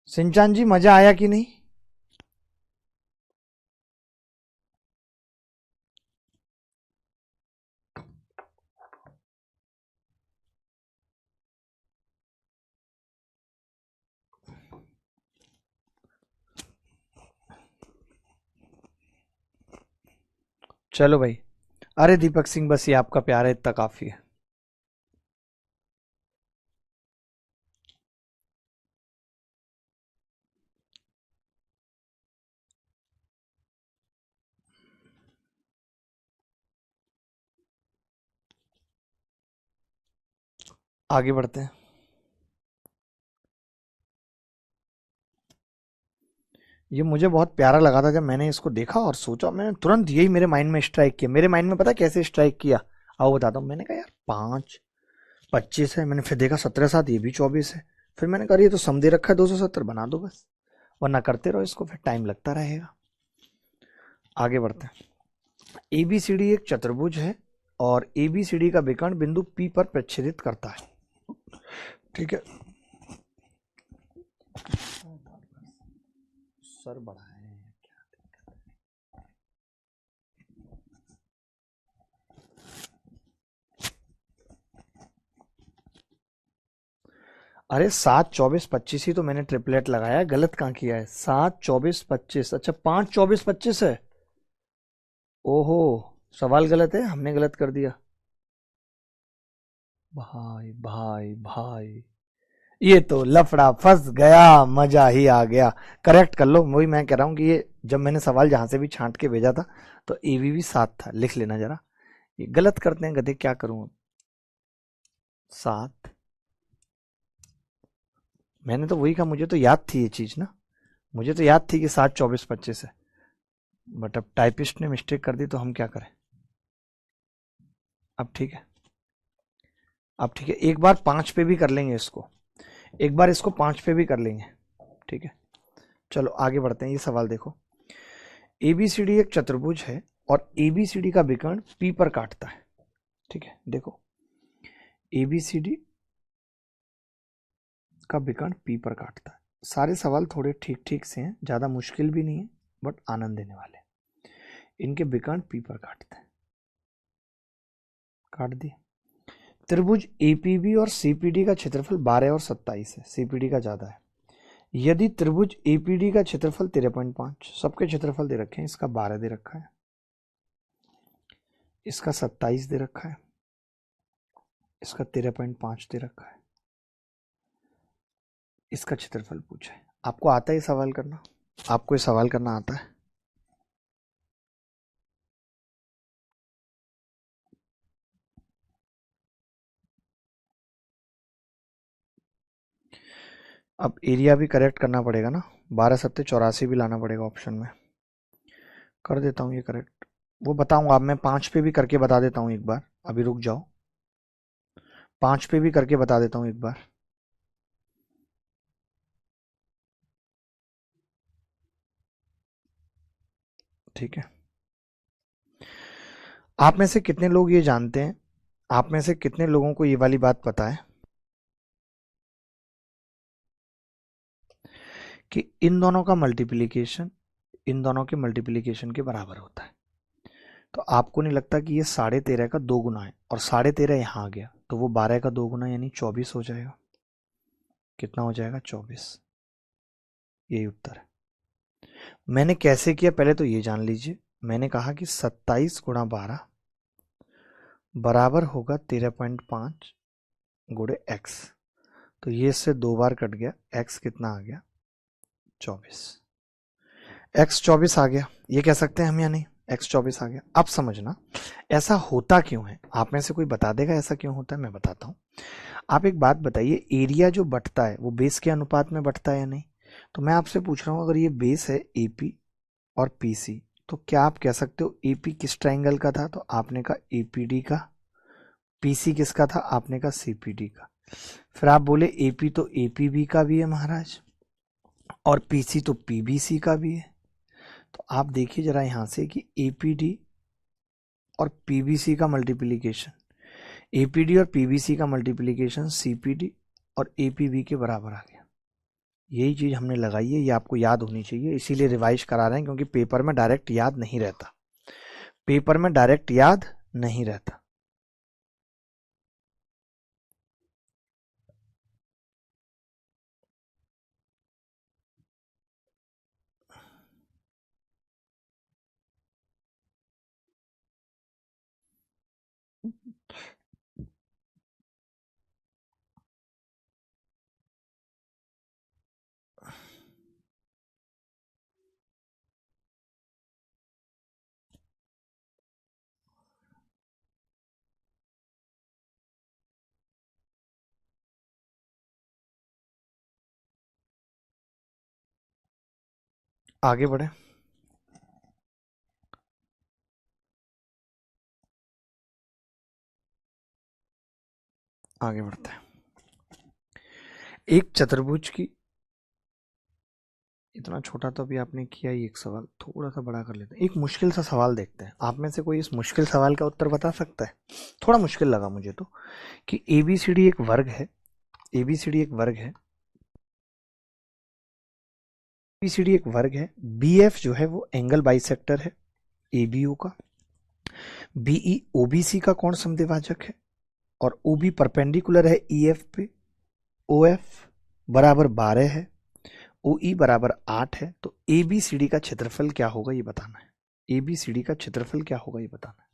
सिंचान जी मजा आया कि नहीं? चलो भाई, अरे दीपक सिंह बस ये आपका प्यार है, इतना काफी है। आगे बढ़ते हैं। ये मुझे बहुत प्यारा लगा था जब मैंने इसको देखा और सोचा, मैंने तुरंत यही मेरे माइंड में स्ट्राइक किया। मेरे माइंड में पता है कैसे स्ट्राइक किया, आओ बताता हूँ। मैंने कहा यार 5 25 है, मैंने फिर देखा 17 7 ये भी 24 है। फिर मैंने कहा ये तो सम दे रखा है 270, बना दो बस, वरना करते रहो इसको, फिर टाइम लगता रहेगा। आगे बढ़ते हैं। एबीसीडी एक चतुर्भुज है और एबीसीडी का विकर्ण बिंदु पी पर प्रच्छेदित करता है। ठीक है, सर बड़ा है। अरे 7 24 25 ही तो मैंने ट्रिपलेट लगाया है, गलत कहाँ किया है? 7 24 25, अच्छा 5 24 25 है। ओहो, सवाल गलत है, हमने गलत कर दिया। भाई भाई भाई, ये तो लफड़ा फंस गया, मजा ही आ गया। करेक्ट कर लो, वही मैं कह रहा हूँ कि ये जब मैंने सवाल जहां से भी छांट के भेजा था तो एबीवी 7 था, लिख लेना जरा। ये गलत करते हैं गधे, क्या करूं अब। 7, मैंने तो वही कहा, मुझे तो याद थी ये चीज ना, मुझे तो याद थी कि 7 24 25 है। बट अब टाइपिस्ट ने मिस्टेक कर दी तो हम क्या करें। अब ठीक है, अब ठीक है, एक बार 5 पे भी कर लेंगे इसको, एक बार इसको 5 पे भी कर लेंगे। ठीक है, चलो आगे बढ़ते हैं। ये सवाल देखो, एबीसीडी एक चतुर्भुज है और एबीसीडी का विकर्ण पी पर काटता है। ठीक है, देखो एबीसीडी का विकर्ण पी पर काटता है। सारे सवाल थोड़े ठीक ठीक से हैं, ज़्यादा मुश्किल भी नहीं है, बट आनंद देने वाले। इनके विकर्ण पी पर काटते हैं, काट दिए। त्रिभुज एपीबी और सीपीडी का क्षेत्रफल 12 और 27 है, सीपीडी का ज़्यादा है। यदि त्रिभुज एपीडी का क्षेत्रफल 13.5, सबके क्षेत्रफल दे रखे हैं, इसका 12 दे रखा है, इसका 27 दे रखा है, इसका 13.5 दे रखा है, इसका क्षेत्रफल पूछा है। आपको आता है ये सवाल करना? आपको ये सवाल करना आता है? अब एरिया भी करेक्ट करना पड़ेगा ना, 12 7 84 भी लाना पड़ेगा ऑप्शन में। कर देता हूँ ये करेक्ट, वो बताऊंगा अब, मैं 5 पे भी करके बता देता हूँ एक बार, अभी रुक जाओ, 5 पे भी करके बता देता हूँ एक बार। ठीक है, आप में से कितने लोग ये जानते हैं, आप में से कितने लोगों को ये वाली बात पता है कि इन दोनों का मल्टीप्लिकेशन इन दोनों के मल्टीप्लिकेशन के बराबर होता है? तो आपको नहीं लगता कि ये 13.5 का 2 गुना है, और 13.5 यहाँ आ गया तो वो 12 का 2 गुना यानी 24 हो जाएगा। कितना हो जाएगा? 24। यही उत्तर है। मैंने कैसे किया पहले तो ये जान लीजिए। मैंने कहा कि 27 × 12 बराबर होगा 13.5 गुणे एक्स। तो ये इससे 2 बार कट गया, एक्स कितना आ गया? 24। एक्स 24 आ गया, ये कह सकते हैं हम या नहीं? एक्स 24 आ गया। अब समझना ऐसा होता क्यों है, आप में से कोई बता देगा ऐसा क्यों होता है? मैं बताता हूँ। आप एक बात बताइए, एरिया जो बटता है वो बेस के अनुपात में बटता है या नहीं? तो मैं आपसे पूछ रहा हूँ, अगर ये बेस है एपी और पीसी, तो क्या आप कह सकते हो एपी किस ट्राइंगल का था? तो आपने कहा एपीडी का। पीसी किसका था? आपने कहा सीपीडी का। फिर आप बोले एपी तो एपीबी का भी है महाराज, और पीसी तो पीबीसी का भी है। तो आप देखिए जरा यहां से कि एपीडी और पीबीसी का मल्टीप्लिकेशन, एपीडी और पीबीसी का मल्टीप्लिकेशन सीपीडी और एपीबी के बराबर आ गया। यही चीज हमने लगाई है, ये आपको याद होनी चाहिए, इसीलिए रिवाइज करा रहे हैं, क्योंकि पेपर में डायरेक्ट याद नहीं रहता, पेपर में डायरेक्ट याद नहीं रहता। आगे बढ़े। आगे बढ़ते हैं। एक चतुर्भुज की, इतना छोटा तो अभी आपने किया ही एक सवाल, थोड़ा सा बड़ा कर लेते हैं। एक मुश्किल सा सवाल देखते हैं, आप में से कोई इस मुश्किल सवाल का उत्तर बता सकता है? थोड़ा मुश्किल लगा मुझे तो, कि एबीसीडी एक वर्ग है, एबीसीडी एक वर्ग है, एबीसीडी एक वर्ग है, बीएफ जो है वो एंगल बाइसेक्टर है एबीओ का, बीई ओबीसी का कोण समद्विभाजक है, और ओबी परपेंडिकुलर है ईएफ पे, ओएफ बराबर 12 है, ओई बराबर 8 है। तो एबीसीडी का क्षेत्रफल क्या होगा ये बताना है। एबीसीडी का क्षेत्रफल क्या होगा ये बताना है।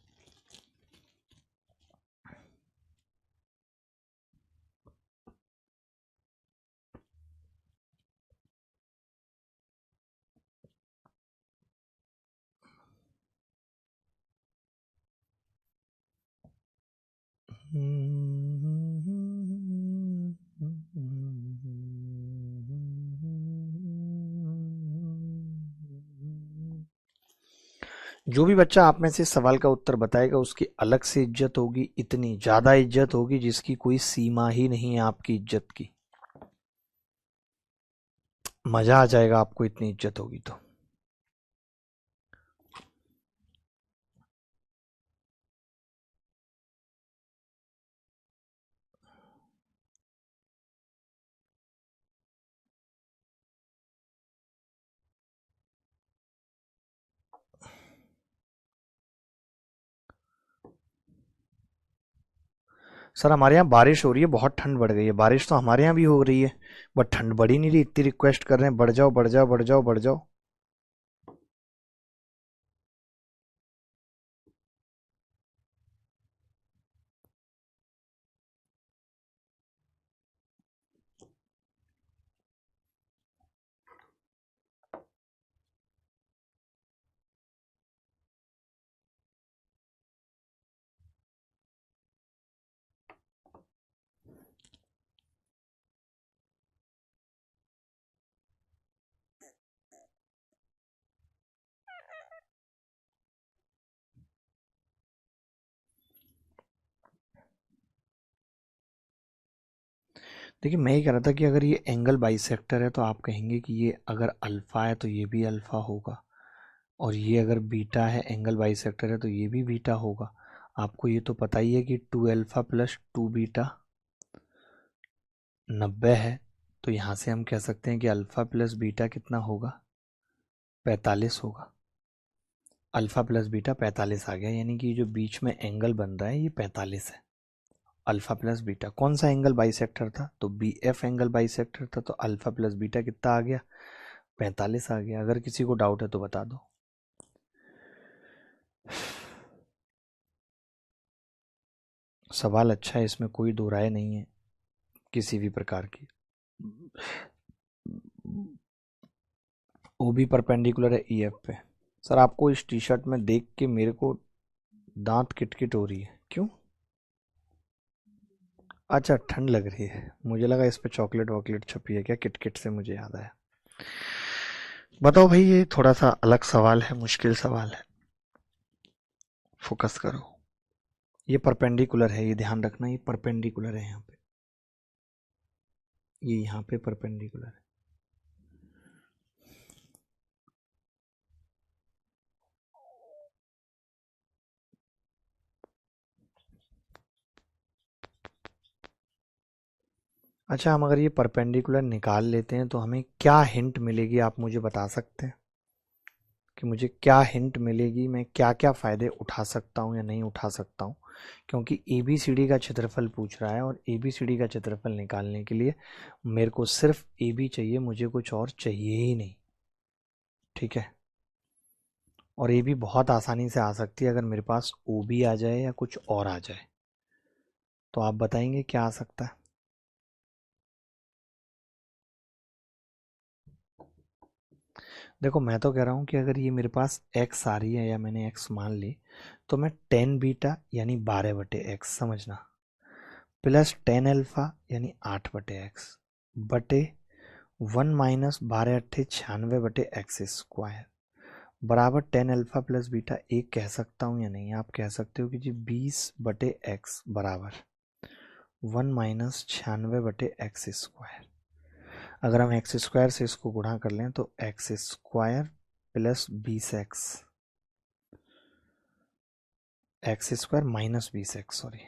जो भी बच्चा आप में से सवाल का उत्तर बताएगा उसकी अलग से इज्जत होगी, इतनी ज्यादा इज्जत होगी जिसकी कोई सीमा ही नहीं है आपकी इज्जत की। मजा आ जाएगा आपको, इतनी इज्जत होगी तो। सर हमारे यहाँ बारिश हो रही है, बहुत ठंड बढ़ गई है। बारिश तो हमारे यहाँ भी हो रही है, बट ठंड बढ़ ही नहीं रही। इतनी रिक्वेस्ट कर रहे हैं बढ़ जाओ बढ़ जाओ बढ़ जाओ बढ़ जाओ। देखिए मैं ये कह रहा था कि अगर ये एंगल बाइसेक्टर है तो आप कहेंगे कि ये अगर अल्फा है तो ये भी अल्फा होगा, और ये अगर बीटा है, एंगल बाइसेक्टर है, तो ये भी बीटा होगा। आपको ये तो पता ही है कि 2 अल्फा प्लस 2 बीटा 90 है। तो यहाँ से हम कह सकते हैं कि अल्फा प्लस बीटा कितना होगा, 45 होगा। अल्फा प्लस बीटा 45 आ गया, यानी कि जो बीच में एंगल बन रहा है ये 45 है। अल्फा प्लस बीटा कौन सा एंगल बाइसेक्टर था, तो बी एफ एंगल बाइसेक्टर था। तो अल्फा प्लस बीटा कितना आ गया, 45 आ गया। अगर किसी को डाउट है तो बता दो। सवाल अच्छा है, इसमें कोई दो राय नहीं है किसी भी प्रकार की। ओ भी परपेंडिकुलर है ई एफ पे। सर आपको इस टी शर्ट में देख के मेरे को दांत किटकिट हो रही है, क्यों? अच्छा ठंड लग रही है, मुझे लगा इस पे चॉकलेट वॉकलेट छपी है क्या, किटकिट से मुझे याद आया। बताओ भाई, ये थोड़ा सा अलग सवाल है, मुश्किल सवाल है, फोकस करो। ये परपेंडिकुलर है, ये ध्यान रखना, ये परपेंडिकुलर है यहाँ पे, ये यहाँ पे परपेंडिकुलर है। अच्छा हम अगर ये परपेंडिकुलर निकाल लेते हैं तो हमें क्या हिंट मिलेगी, आप मुझे बता सकते हैं कि मुझे क्या हिंट मिलेगी, मैं क्या क्या फ़ायदे उठा सकता हूँ या नहीं उठा सकता हूँ? क्योंकि ए बी सी डी का क्षेत्रफल पूछ रहा है, और ए बी सी डी का क्षेत्रफल निकालने के लिए मेरे को सिर्फ ए बी चाहिए, मुझे कुछ और चाहिए ही नहीं। ठीक है, और ए बी बहुत आसानी से आ सकती है अगर मेरे पास ओ बी आ जाए या कुछ और आ जाए। तो आप बताएंगे क्या आ सकता है? देखो मैं तो कह रहा हूँ कि अगर ये मेरे पास x आ रही है या मैंने x मान ली, तो मैं 10 बीटा यानी 12/x समझना, प्लस 10 अल्फा यानी 8/x बटे 1 माइनस 12×96 बराबर 10 अल्फा प्लस बीटा। एक कह सकता हूँ या नहीं? आप कह सकते हो कि जी 20/x बराबर 1 माइनस 96/x²। अगर हम एक्स स्क्वायर से इसको गुणा कर लें तो x² plus 20x, x² minus 20x, sorry,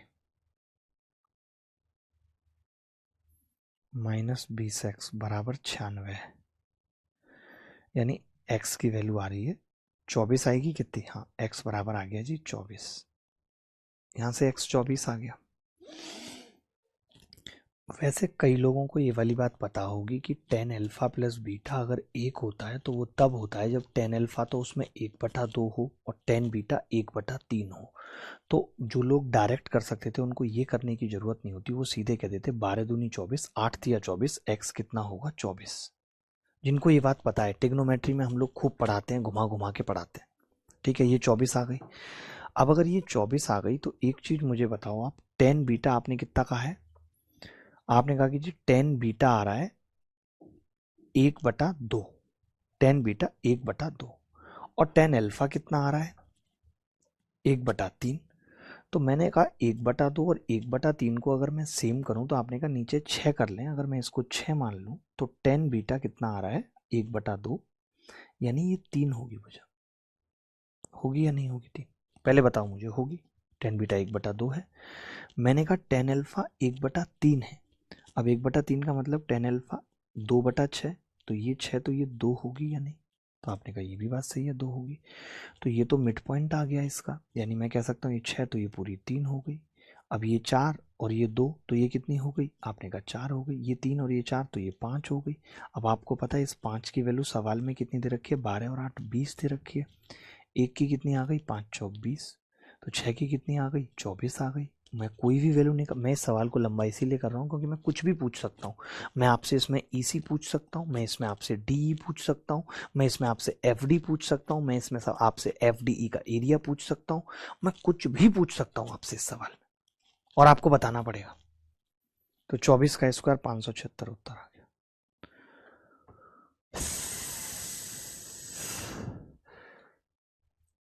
minus 20x बराबर 96। यानी x की वैल्यू आ रही है 24 आएगी कितनी? हाँ, x बराबर आ गया जी 24। यहाँ से x 24 आ गया। वैसे कई लोगों को ये वाली बात पता होगी कि 10 अल्फा प्लस बीटा अगर एक होता है तो वो तब होता है जब 10 अल्फा तो उसमें 1/2 हो और 10 बीटा 1/3 हो। तो जो लोग डायरेक्ट कर सकते थे उनको ये करने की ज़रूरत नहीं होती, वो सीधे कह देते 12 दूनी 24, 8 तिया 24, एक्स कितना होगा 24। जिनको ये बात पता है, टिग्नोमेट्री में हम लोग खूब पढ़ाते हैं, घुमा घुमा के पढ़ाते हैं। ठीक है, ये 24 आ गई। अब अगर ये 24 आ गई तो एक चीज़ मुझे बताओ आप, 10 बीटा आपने कितना कहा है? आपने कहा कि जी 10 बीटा आ रहा है 1/2, 10 बीटा 1/2, और 10 अल्फा कितना आ रहा है 1/3। तो मैंने कहा 1/2 और 1/3 को अगर मैं सेम करूं तो आपने कहा नीचे 6 कर लें। अगर मैं इसको 6 मान लूं तो 10 बीटा कितना आ रहा है 1/2, यानी ये 3 होगी। मुझे होगी या नहीं होगी 3? पहले बताओ मुझे, होगी? 10 बीटा 1/2 है। मैंने कहा 10 अल्फा 1/3 है। अब 1/3 का मतलब 10 अल्फा 2/6, तो ये 6 तो ये 2 होगी या नहीं? तो आपने कहा ये भी बात सही है, 2 होगी। तो ये तो मिड पॉइंट आ गया इसका, यानी मैं कह सकता हूँ ये 6 तो ये पूरी 3 हो गई। अब ये 4 और ये 2 तो ये कितनी हो गई? आपने कहा 4 हो गई। ये 3 और ये 4 तो ये 5 हो गई। अब आपको पता है इस 5 की वैल्यू सवाल में कितनी दे रखी है? 12 और 8 20 दे रखी है। एक की कितनी आ गई? 5 चौक 20। तो 6 की कितनी आ गई? 24 आ गई। मैं कोई भी वैल्यू नहीं कर, मैं इस सवाल को लंबा इसीलिए कर रहा हूँ क्योंकि मैं कुछ भी पूछ सकता हूँ। मैं आपसे इसमें ईसी पूछ सकता हूँ, मैं इसमें आपसे डीई पूछ सकता हूँ, मैं इसमें आपसे एफडी पूछ सकता हूँ, मैं इसमें आपसे एफडीई का एरिया पूछ सकता हूँ। मैं कुछ भी पूछ सकता हूँ आपसे इस सवाल में, और आपको बताना पड़ेगा। तो 24 का स्क्वायर 576 उत्तर आ गया।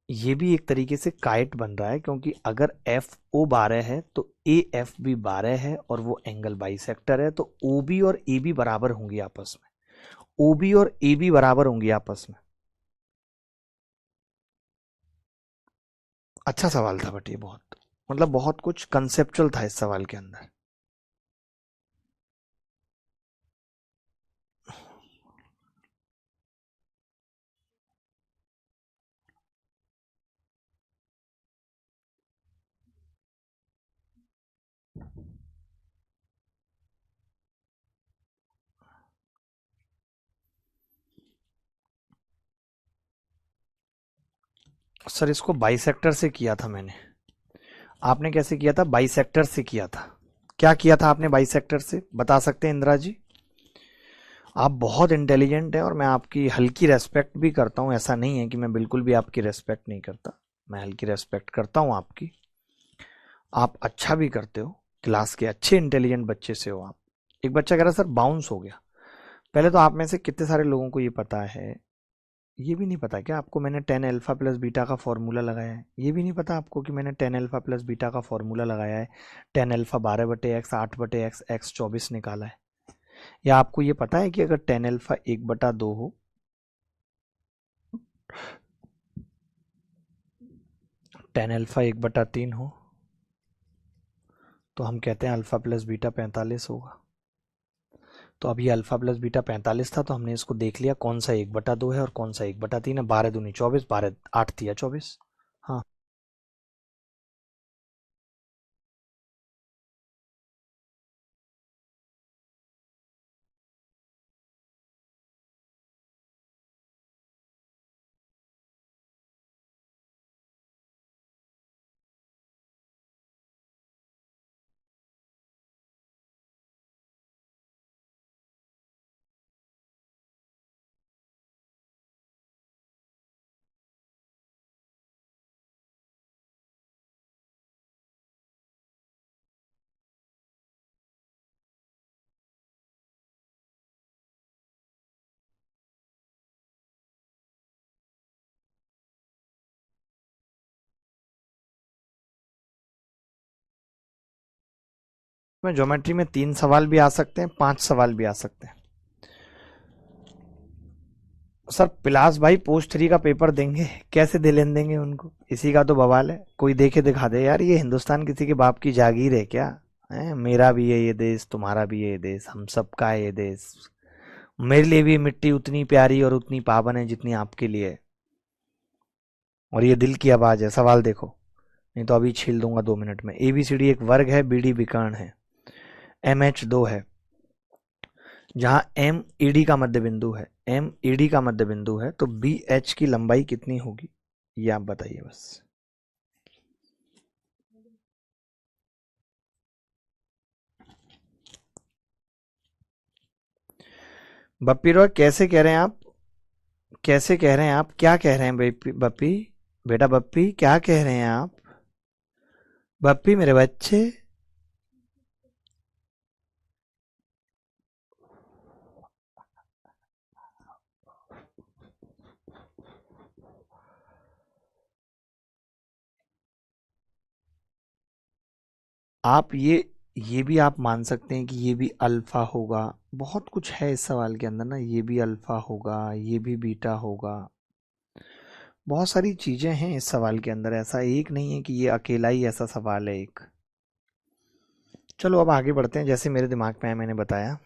ये भी एक तरीके से काइट बन रहा है, क्योंकि अगर एफ ओ 12 है तो ए एफ भी 12 है और वो एंगल बाइसेक्टर है, तो ओ बी और ए बी बराबर होंगी आपस में। ओ बी और ए बी बराबर होंगी आपस में। अच्छा सवाल था, बट ये बहुत, मतलब बहुत कुछ कंसेप्चुअल था इस सवाल के अंदर। सर इसको बाइसेक्टर से किया था मैंने। आपने कैसे किया था? बाइसेक्टर से किया था। क्या किया था आपने बाइसेक्टर से, बता सकते हैं इंदिरा जी? आप बहुत इंटेलिजेंट हैं और मैं आपकी हल्की रेस्पेक्ट भी करता हूं, ऐसा नहीं है कि मैं बिल्कुल भी आपकी रेस्पेक्ट नहीं करता। मैं हल्की रेस्पेक्ट करता हूं आपकी। आप अच्छा भी करते हो, क्लास के अच्छे इंटेलिजेंट बच्चे से हो आप। एक बच्चा कह रहा सर बाउंस हो गया। पहले तो आप में से कितने सारे लोगों को ये पता है, ये भी नहीं पता क्या आपको मैंने 10 अल्फा प्लस बीटा का फॉर्मूला लगाया है? ये भी नहीं पता आपको कि मैंने 10 अल्फा प्लस बीटा का फॉर्मूला लगाया है? 10 अल्फा 12/x 8/x x 24 निकाला है। या आपको ये पता है कि अगर 10 अल्फा 1/2 हो, 10 अल्फा 1/3 हो, तो हम कहते हैं अल्फा प्लस बीटा 45 होगा। तो अभी अल्फा प्लस बीटा 45 था, तो हमने इसको देख लिया कौन सा 1/2 है और कौन सा 1/3 है। 12 दूनी 24, 12 8 तिया 24। हाँ। में ज्योमेट्री में 3 सवाल भी आ सकते हैं, 5 सवाल भी आ सकते हैं। सर पिलास भाई पोस्ट 3 का पेपर देंगे, कैसे दे लेन देंगे उनको, इसी का तो बवाल है। कोई देखे दिखा दे यार, ये हिंदुस्तान किसी के बाप की जागीर है क्या? है, मेरा भी है ये देश, तुम्हारा भी है ये देश, हम सबका है ये देश। मेरे लिए भी मिट्टी उतनी प्यारी और उतनी पावन है जितनी आपके लिए है। और ये दिल की आवाज है। सवाल देखो, नहीं तो अभी छील दूंगा 2 मिनट में। ABCD एक वर्ग है, BD विकर्ण है, MH 2 है, जहां MED का मध्य बिंदु है, MED का मध्य बिंदु है, तो BH की लंबाई कितनी होगी, ये आप बताइए बस। बप्पी रॉय कैसे कह रहे हैं आप? कैसे कह रहे हैं आप? क्या कह रहे हैं बप्पी? बेटा बप्पी क्या कह रहे हैं आप? बप्पी मेरे बच्चे। आप ये भी आप मान सकते हैं कि ये भी अल्फा होगा। बहुत कुछ है इस सवाल के अंदर ना, ये भी अल्फा होगा, ये भी बीटा होगा। बहुत सारी चीजें हैं इस सवाल के अंदर, ऐसा एक नहीं है कि ये अकेला ही ऐसा सवाल है एक। चलो अब आगे बढ़ते हैं, जैसे मेरे दिमाग में है मैंने बताया।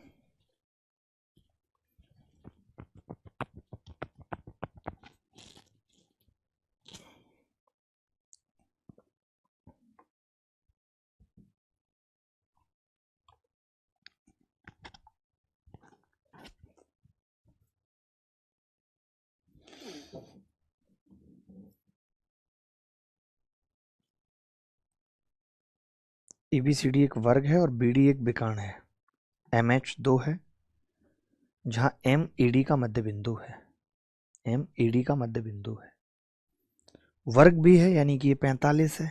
ABCD एक वर्ग है और BD एक विकर्ण है, MH 2 है, जहां MED का मध्य बिंदु है, MED का मध्य बिंदु है, वर्ग भी है, यानी कि ये 45 है।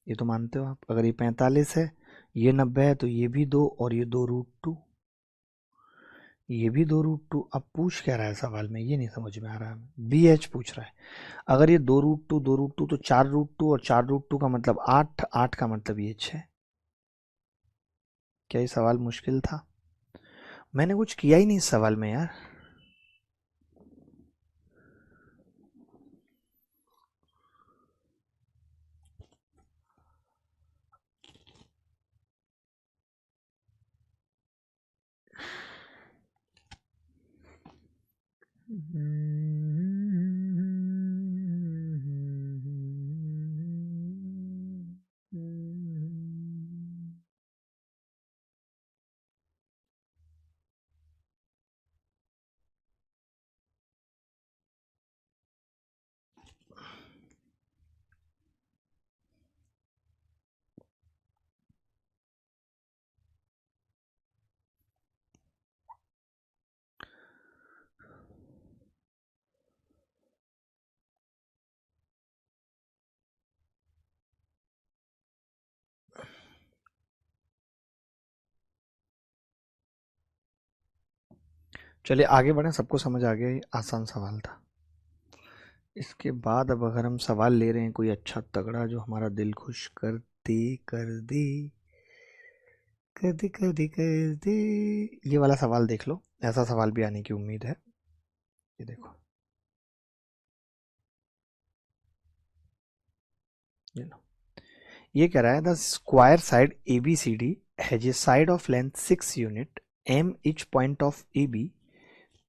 ये तो मानते हो आप, अगर ये 45 है, ये 90 है, तो ये भी 2 और ये 2√2, ये भी 2√2। अब पूछ क्या रहा है सवाल में, ये नहीं समझ में आ रहा है। BH पूछ रहा है, अगर ये 2√2 तो 4√2, और 4√2 का मतलब 8, 8 का मतलब ये 6। क्या ये सवाल मुश्किल था? मैंने कुछ किया ही नहीं इस सवाल में यार। चलिए आगे बढ़े, सबको समझ आ गया, ये आसान सवाल था। इसके बाद अब अगर हम सवाल ले रहे हैं कोई अच्छा तगड़ा जो हमारा दिल खुश कर दे, ये वाला सवाल देख लो, ऐसा सवाल भी आने की उम्मीद है। ये देखो, ये लो, ये कह रहा है the square side ABCD has a side of length 6 unit, M each point of AB,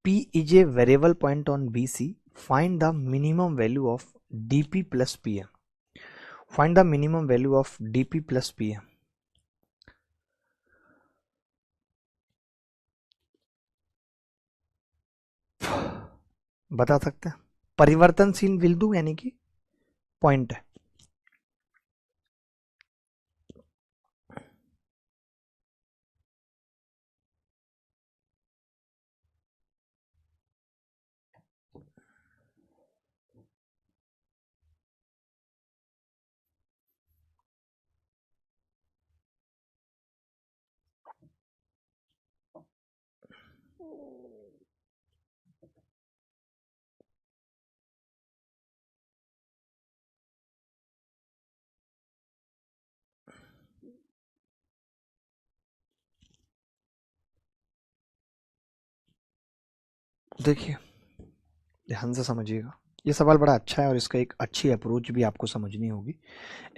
P is a variable point on BC. Find the minimum value of DP plus PM. Find the minimum value of DP plus PM. बता सकते हैं? परिवर्तनशील बिंदु यानी कि point है। देखिए ध्यान से समझिएगा, ये सवाल बड़ा अच्छा है और इसका एक अच्छी अप्रोच भी आपको समझनी होगी।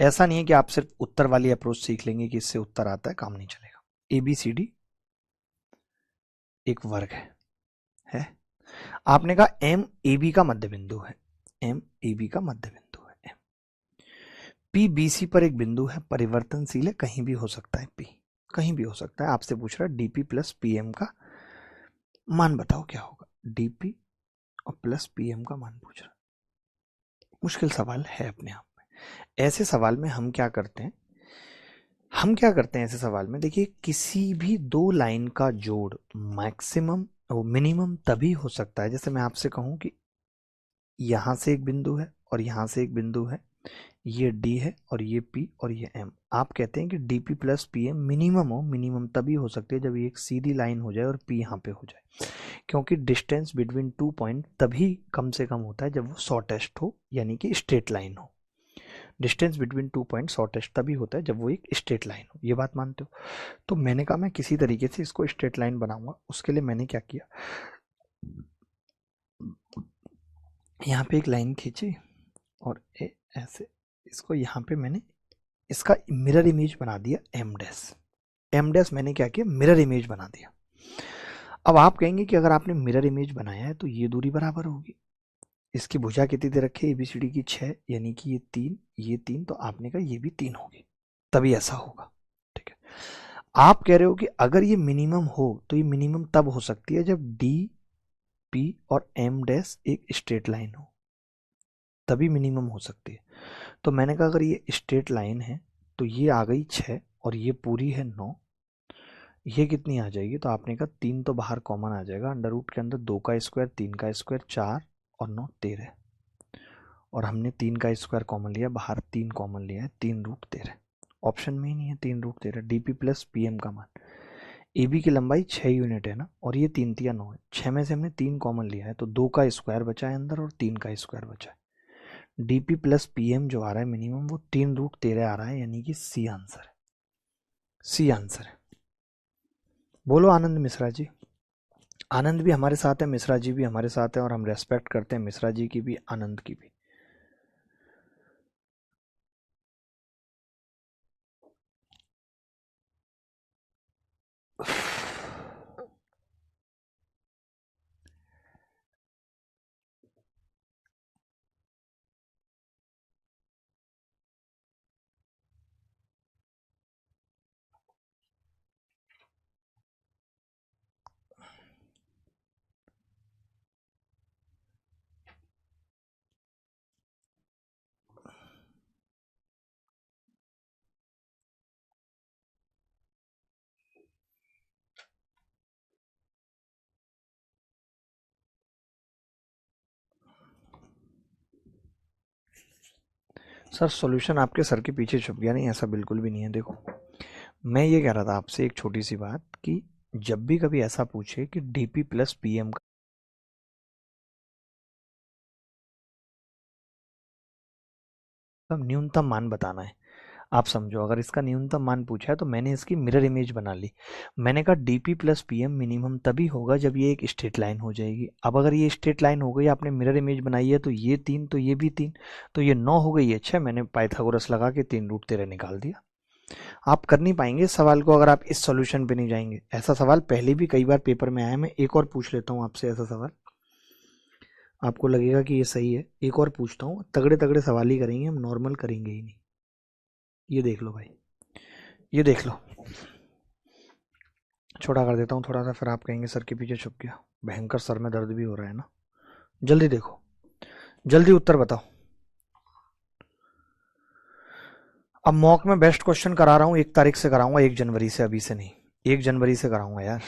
ऐसा नहीं है कि आप सिर्फ उत्तर वाली अप्रोच सीख लेंगे कि इससे उत्तर आता है, काम नहीं चलेगा। ए बी सी डी एक वर्ग है। आपने कहा एम ए बी का मध्य बिंदु है, एम ए बी का मध्य बिंदु है, पी बी सी पर एक बिंदु है, परिवर्तनशील है, कहीं भी हो सकता है, पी कहीं भी हो सकता है। आपसे पूछ रहा है डीपी प्लस पीएम का मान बताओ क्या होगा, डीपी और प्लस पीएम का मान पूछ रहा है। मुश्किल सवाल है अपने आप में। ऐसे सवाल में हम क्या करते हैं, ऐसे सवाल में देखिए, किसी भी दो लाइन का जोड़ मैक्सिमम और मिनिमम तभी हो सकता है, जैसे मैं आपसे कहूं कि यहां से एक बिंदु है और यहां से एक बिंदु है, ये डी है और ये पी और ये एम। आप कहते हैं कि DP plus P M minimum हो, मिनिमम तभी हो सकती है जब ये एक सीधी लाइन हो जाए और पी यहाँ पे हो जाए, क्योंकि डिस्टेंस बिटवीन टू पॉइंट तभी कम से कम होता है जब वो शॉर्टेस्ट हो, यानी कि स्ट्रेट लाइन हो। Distance between two point shortest तभी होता है जब वो एक स्ट्रेट लाइन हो। ये बात मानते हो? तो मैंने कहा मैं किसी तरीके से इसको स्ट्रेट लाइन बनाऊंगा। उसके लिए मैंने क्या किया, यहाँ पे एक लाइन खींची और ऐसे इसको यहाँ पे मैंने इसका मिरर इमेज बना दिया, एम डैश। एम डैश मैंने क्या किया, मिरर इमेज बना दिया। अब आप कहेंगे कि अगर आपने मिरर इमेज बनाया है तो ये दूरी बराबर होगी। इसकी भुजा कितनी दे रखी है एबीसीडी की, 6, यानी कि ये 3, ये 3, तो आपने कहा ये भी 3 होगी, तभी ऐसा होगा। ठीक है, आप कह रहे हो कि अगर ये मिनिमम हो तो ये मिनिमम तब हो सकती है जब डी पी और एम डैश एक स्ट्रेट लाइन हो, तभी मिनिमम हो सकती है। तो मैंने कहा अगर ये स्ट्रेट लाइन है तो ये आ गई 6 और ये पूरी है 9, ये कितनी आ जाएगी, तो आपने कहा 3 तो बाहर कॉमन आ जाएगा, अंडर रूट के अंदर 2 का स्क्वायर, 3 का स्क्वायर, 4 और 9 13, और हमने 3 का स्क्वायर कॉमन लिया, बाहर 3 कॉमन लिया है, 3 रूट 13। ऑप्शन में ही नहीं है 3 रूट 13। डीपी प्लस पीएम का मान, ए बी की लंबाई 6 यूनिट है ना, और ये 3 तिया 9 है, 6 में से हमने 3 कॉमन लिया है तो 2 का स्क्वायर बचा है अंदर और 3 का स्क्वायर बचा है। डीपी प्लस पीएम जो आ रहा है मिनिमम, वो 3 रूट 13 आ रहा है, यानी कि सी आंसर है, सी आंसर है। बोलो आनंद मिश्रा जी। आनंद भी हमारे साथ है, मिश्रा जी भी हमारे साथ है, और हम रेस्पेक्ट करते हैं मिश्रा जी की भी, आनंद की भी। सर सॉल्यूशन आपके सर के पीछे छुप गया? नहीं, ऐसा बिल्कुल भी नहीं है। देखो, मैं ये कह रहा था आपसे एक छोटी सी बात, कि जब भी कभी ऐसा पूछे कि डीपी प्लस पीएम का न्यूनतम मान बताना है, आप समझो, अगर इसका न्यूनतम मान पूछा है तो मैंने इसकी मिरर इमेज बना ली। मैंने कहा डीपी प्लस पीएम मिनिमम तभी होगा जब ये एक स्ट्रेट लाइन हो जाएगी। अब अगर ये स्ट्रेट लाइन हो गई, आपने मिरर इमेज बनाई है, तो ये 3 तो ये भी 3, तो ये 9 हो गई है 6, मैंने पाइथागोरस लगा के 3 रूट 13 निकाल दिया। आप कर नहीं पाएंगे इस सवाल को अगर आप इस सॉल्यूशन पे नहीं जाएंगे। ऐसा सवाल पहले भी कई बार पेपर में आया है। मैं एक और पूछ लेता हूँ आपसे ऐसा सवाल, आपको लगेगा कि ये सही है। एक और पूछता हूँ, तगड़े तगड़े सवाल ही करेंगे हम, नॉर्मल करेंगे ही नहीं। ये देख लो भाई, ये देख लो, छोटा कर देता हूँ थोड़ा सा, फिर आप कहेंगे सर के पीछे छुप गया। भयंकर सर में दर्द भी हो रहा है ना। जल्दी देखो, जल्दी उत्तर बताओ। अब मॉक में बेस्ट क्वेश्चन करा रहा हूँ, 1 तारीख से कराऊंगा, 1 जनवरी से, अभी से नहीं, 1 जनवरी से कराऊंगा यार।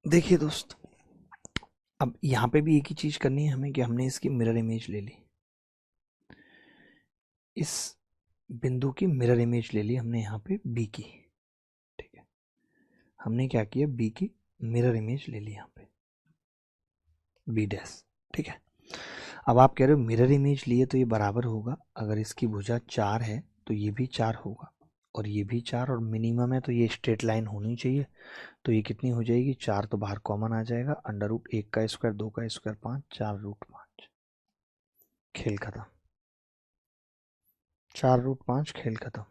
देखिए दोस्त, अब यहाँ पे भी एक ही चीज करनी है हमें कि हमने इसकी मिरर इमेज ले ली, इस बिंदु की मिरर इमेज ले ली हमने यहाँ पे बी की। ठीक है, हमने क्या किया, बी की मिरर इमेज ले ली यहाँ पे बी डैश। ठीक है, अब आप कह रहे हो मिरर इमेज लिए तो ये बराबर होगा, अगर इसकी भुजा 4 है तो ये भी 4 होगा और ये भी 4, और मिनिमम है तो ये स्ट्रेट लाइन होनी चाहिए। तो ये कितनी हो जाएगी, 4 तो बाहर कॉमन आ जाएगा, अंडर रूट 1 का स्क्वायर 2 का स्क्वायर 5, 4 रूट 5, खेल खत्म। 4 रूट 5, खेल खत्म।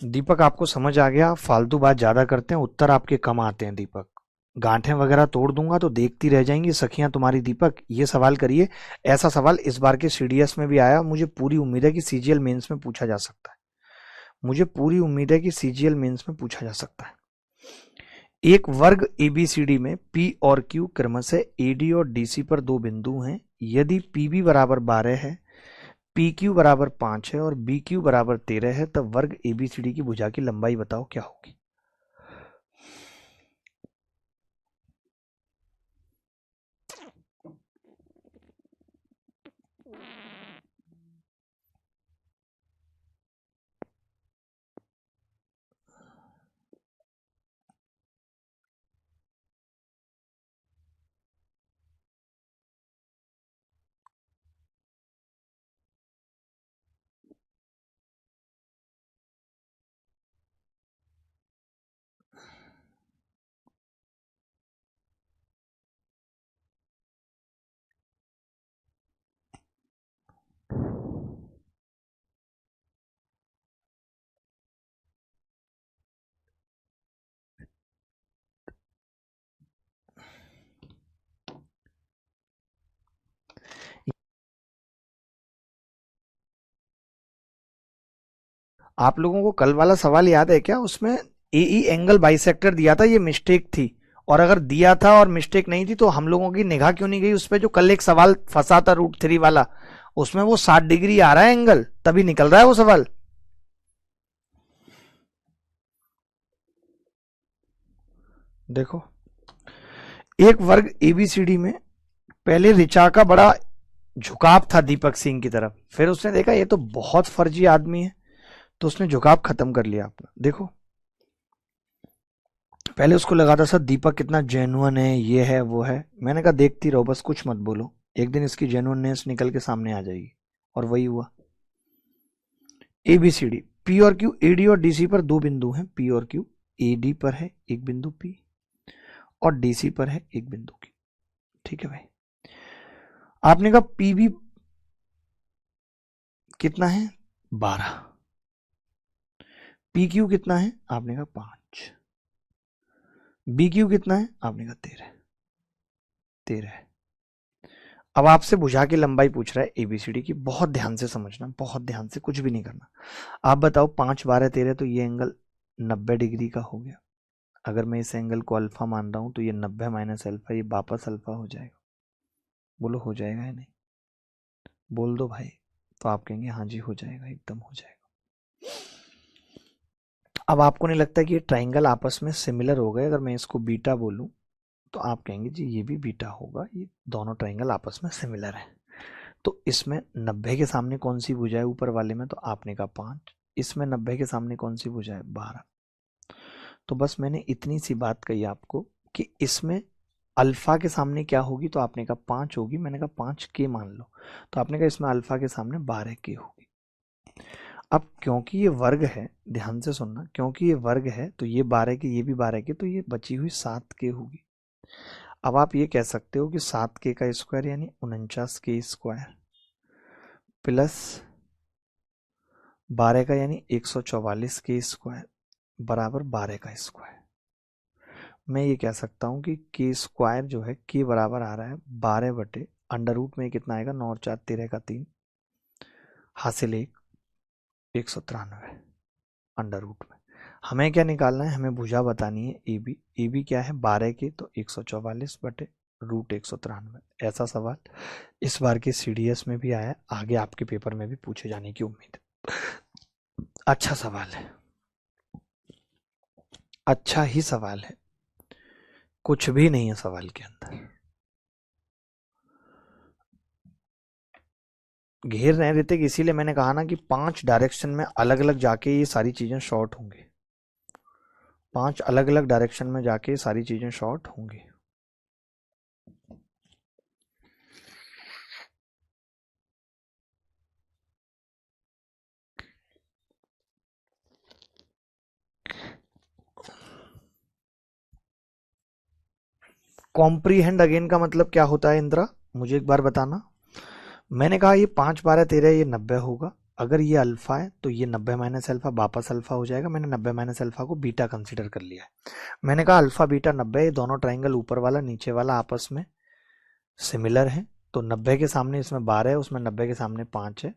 दीपक आपको समझ आ गया, आप फालतू बात ज्यादा करते हैं, उत्तर आपके कम आते हैं दीपक। गांठें वगैरह तोड़ दूंगा तो देखती रह जाएंगी सखियां तुम्हारी। दीपक ये सवाल करिए, ऐसा सवाल इस बार के सीडीएस में भी आया, मुझे पूरी उम्मीद है कि सीजीएल मेंस में पूछा जा सकता है, मुझे पूरी उम्मीद है कि सीजीएल मेंस में पूछा जा सकता है। एक वर्ग एबीसीडी में पी और क्यू क्रमशः एडी और डीसी पर दो बिंदु हैं। यदि पीबी बराबर 12 है, पी क्यू बराबर 5 है और बी क्यू बराबर 13 है, तब वर्ग एबीसीडी की भुजा की लंबाई बताओ क्या होगी। आप लोगों को कल वाला सवाल याद है क्या, उसमें एई एंगल बाइसेक्टर दिया था, ये मिस्टेक थी। और अगर दिया था और मिस्टेक नहीं थी तो हम लोगों की निगाह क्यों नहीं गई उस पर, जो कल एक सवाल फंसा था √3 वाला, उसमें वो 60 डिग्री आ रहा है एंगल, तभी निकल रहा है वो सवाल। देखो, एक वर्ग एबीसीडी में पहले ऋचा का बड़ा झुकाव था दीपक सिंह की तरफ, फिर उसने देखा ये तो बहुत फर्जी आदमी है, तो उसने झुकाव खत्म कर लिया अपना। देखो, पहले उसको लगा था सर दीपक कितना जेन्युइन है, ये है वो है, मैंने कहा देखती रहो बस, कुछ मत बोलो, एक दिन इसकी जेन्युइननेस निकल के सामने आ जाएगी। और वही हुआ। एबीसीडी, पी और क्यू एडी और डीसी पर दो बिंदु हैं, पी और क्यू, एडी पर है एक बिंदु पी और डीसी पर है एक बिंदु क्यू। ठीक है भाई, आपने कहा पीबी कितना है 12, पी क्यू कितना है आपने कहा 5, बी क्यू कितना है आपने कहा 13। अब आपसे भुजा की लंबाई पूछ रहा है एबीसीडी की, बहुत ध्यान से समझना, बहुत ध्यान से, कुछ भी नहीं करना। आप बताओ 5 12 13, तो ये एंगल 90 डिग्री का हो गया। अगर मैं इस एंगल को अल्फा मान रहा हूं तो ये 90 माइनस अल्फा, ये वापस अल्फा हो जाएगा। बोलो हो जाएगा या नहीं, बोल दो भाई, तो आप कहेंगे हाँ जी हो जाएगा, एकदम हो जाएगा। अब आपको नहीं लगता कि ये ट्राइंगल आपस में सिमिलर हो गए, अगर मैं इसको बीटा बोलूं तो आप कहेंगे जी ये भी बीटा होगा, ये दोनों ट्राइंगल आपस में सिमिलर है। तो इसमें 90 के सामने कौन सी भुजा है ऊपर वाले में, तो आपने कहा 5, इसमें 90 के सामने कौन सी भुजा है 12। तो बस मैंने इतनी सी बात कही आपको कि इसमें अल्फा के सामने क्या होगी, तो आपने कहा 5 होगी, मैंने कहा 5 के मान लो, तो आपने कहा इसमें अल्फा के सामने 12 के होगी। अब क्योंकि ये वर्ग है, ध्यान से सुनना, क्योंकि ये वर्ग है तो ये 12 के, ये भी 12 के, तो ये बची हुई 7 के होगी। अब आप ये कह सकते हो कि 7 के का स्क्वायर यानी 49 के स्क्वायर प्लस 12 का यानी 144 के स्क्वायर बराबर 12 का स्क्वायर। मैं ये कह सकता हूं कि के स्क्वायर जो है के बराबर आ रहा है 12 बटे अंडर रूट में कितना आएगा, 9 और 4 13 का 3, हासिल 193 अंडर रूट में। हमें क्या निकालना है, हमें भुजा बतानी है ए बी क्या है 12 के, तो 144 बटे रूट 193। ऐसा सवाल इस बार के CDS में भी आया, आगे आपके पेपर में भी पूछे जाने की उम्मीद है। अच्छा सवाल है, अच्छा ही सवाल है, कुछ भी नहीं है सवाल के अंदर। घेर रहे ऋतिक, इसीलिए मैंने कहा ना कि 5 डायरेक्शन में अलग अलग जाके ये सारी चीजें शॉर्ट होंगी, 5 अलग अलग डायरेक्शन में जाके सारी चीजें शॉर्ट होंगी। कॉम्प्रीहेंड अगेन का मतलब क्या होता है इंदिरा, मुझे एक बार बताना। मैंने कहा ये 5 12 13 ये 90 होगा, अगर ये अल्फा है तो ये 90 माइनस अल्फा वापस अल्फा हो जाएगा। मैंने 90 माइनस अल्फा को बीटा कंसीडर कर लिया है। मैंने कहा अल्फा बीटा 90, ये दोनों ट्राइंगल ऊपर वाला नीचे वाला आपस में सिमिलर है, तो 90 के सामने इसमें 12 है, उसमें 90 के सामने 5 है।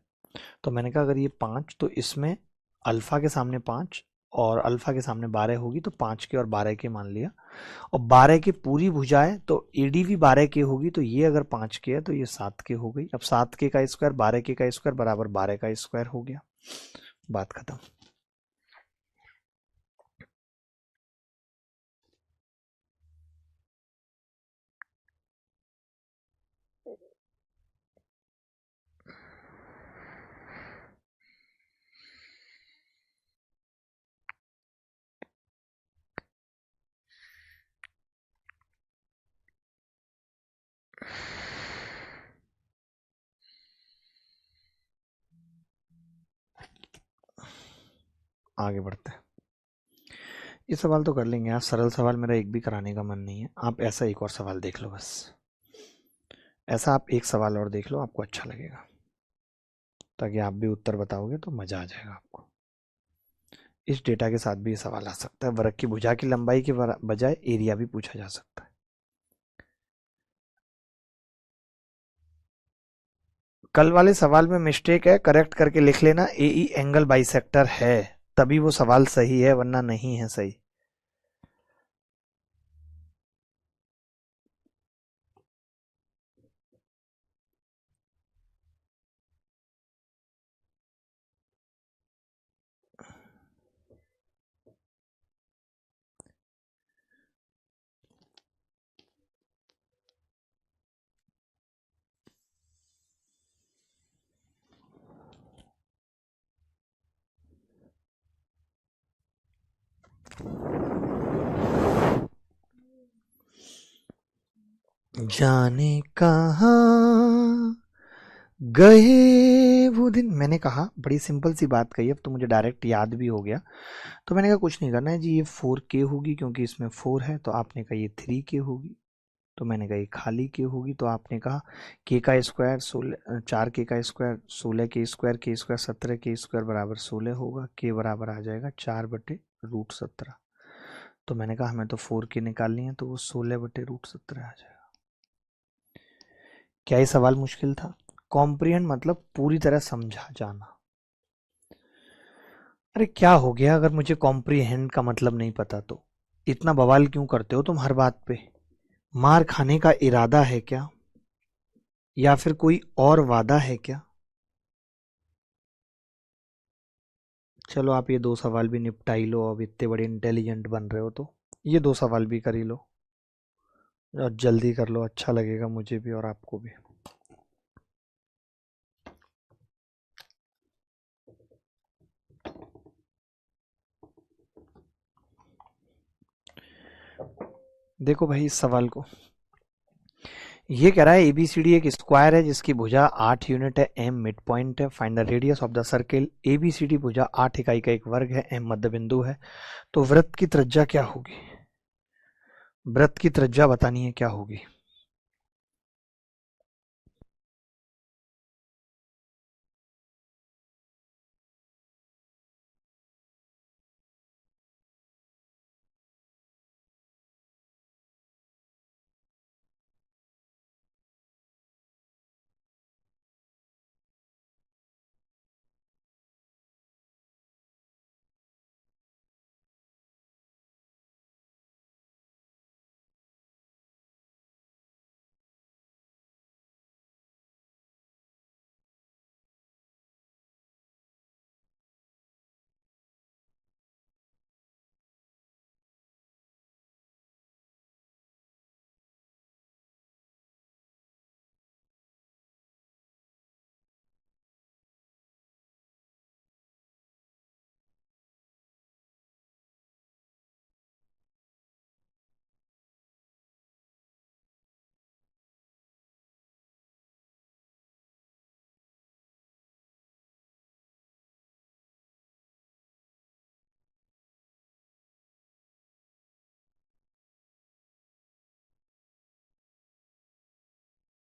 तो मैंने कहा अगर ये 5 तो इसमें अल्फा के सामने 5 और अल्फा के सामने 12 होगी, तो 5 के और 12 के मान लिया। और 12 की पूरी भुजाएं तो ADV 12 की होगी, तो ये अगर 5 की है तो ये 7 की हो गई। अब 7 के का स्क्वायर 12 के का स्क्वायर बराबर 12 का स्क्वायर हो गया, बात खत्म। आगे बढ़ते हैं, ये सवाल तो कर लेंगे यार, सरल सवाल मेरा एक भी कराने का मन नहीं है। आप ऐसा एक और सवाल देख लो बस, ऐसा आप एक सवाल और देख लो, आपको अच्छा लगेगा, ताकि आप भी उत्तर बताओगे तो मजा आ जाएगा आपको। इस डेटा के साथ भी ये सवाल आ सकता है, वृक्क की भुजा की लंबाई के बजाय एरिया भी पूछा जा सकता है। कल वाले सवाल में मिस्टेक है, करेक्ट करके लिख लेना, AE एंगल बाइसेक्टर है, तभी वो सवाल सही है, वरना नहीं है सही। जाने कहाँ गए वो दिन, मैंने कहा बड़ी सिंपल सी बात कही, अब तो मुझे डायरेक्ट याद भी हो गया। तो मैंने कहा कुछ नहीं करना है जी, ये 4K होगी क्योंकि इसमें 4 है, तो आपने कहा ये 3K होगी, तो मैंने कहा ये खाली K होगी, तो आपने कहा K का स्क्वायर 16, 4K का square 16K square 17K square बराबर 16 होगा, K बराबर आ जाएगा 4/√17। तो मैंने कहा हमें तो 4K निकालनी है, तो वो 16/√17 आ जाएगा। क्या ये सवाल मुश्किल था? कॉम्प्रिहेंड मतलब पूरी तरह समझा जाना। अरे क्या हो गया अगर मुझे कॉम्प्रिहेंड का मतलब नहीं पता तो? इतना बवाल क्यों करते हो तुम हर बात पे? मार खाने का इरादा है क्या, या फिर कोई और वादा है क्या? चलो आप ये 2 सवाल भी निपटा ही लो, अब इतने बड़े इंटेलिजेंट बन रहे हो तो ये 2 सवाल भी कर ही लो, और जल्दी कर लो, अच्छा लगेगा मुझे भी और आपको भी। देखो भाई इस सवाल को, ये कह रहा है ABCD एक स्क्वायर है जिसकी भुजा 8 यूनिट है, M मिड पॉइंट है, find the radius of the circle. ABCD भुजा 8 इकाई का एक वर्ग है, M मध्य बिंदु है, तो वृत्त की त्रिज्या क्या होगी? वृत्त की त्रिज्या बतानी है क्या होगी?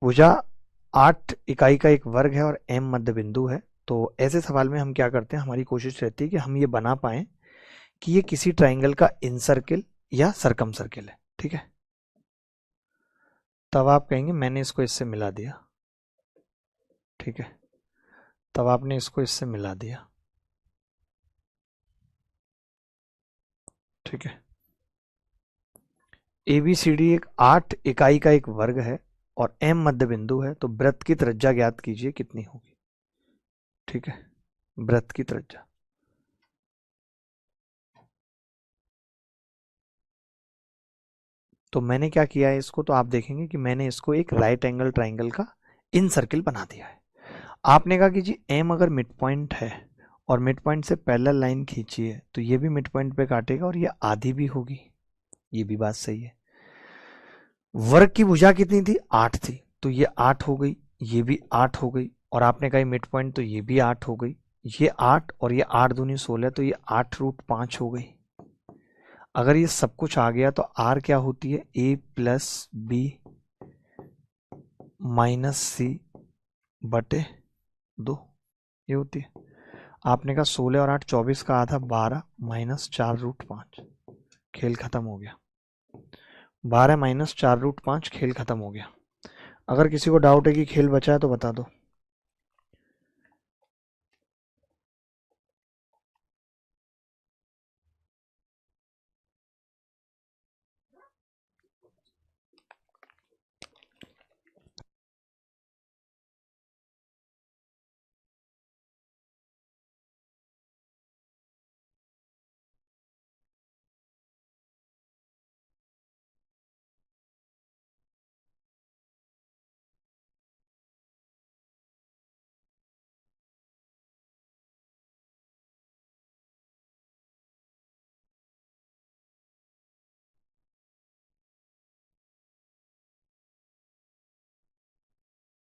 भुजा 8 इकाई का एक वर्ग है और m मध्य बिंदु है। तो ऐसे सवाल में हम क्या करते हैं, हमारी कोशिश रहती है कि हम ये बना पाए कि ये किसी ट्राइंगल का इन सर्किल या सरकम सर्किल है। ठीक है, तब आप कहेंगे मैंने इसको इससे मिला दिया। ठीक है, तब आपने इसको इससे मिला दिया। ठीक है, ABCD एक 8 इकाई का एक वर्ग है और m मध्य बिंदु है, तो वृत्त की त्रिज्या ज्ञात कीजिए कितनी होगी। ठीक है, वृत्त की त्रिज्या। तो मैंने क्या किया है इसको, तो आप देखेंगे कि मैंने इसको एक राइट एंगल ट्राइंगल का इन सर्किल बना दिया है। आपने कहा कि जी m अगर मिड पॉइंट है और मिड पॉइंट से पैरेलल लाइन खींची है, तो ये भी मिड पॉइंट पे काटेगा और ये आधी भी होगी। ये भी बात सही है। वर्ग की भुजा कितनी थी, 8 थी, तो ये 8 हो गई, ये भी 8 हो गई, और आपने कहा मिड पॉइंट, तो ये भी 8 हो गई। ये 8 और ये 8 दूनी 16, तो ये 8√5 हो गई। अगर ये सब कुछ आ गया तो आर क्या होती है, A+B-C/2 ये होती है। आपने कहा 16 और 8 24 का आधा 12 -4√5, खेल खत्म हो गया। 12 -4√5, खेल खत्म हो गया। अगर किसी को डाउट है कि खेल बचा है तो बता दो।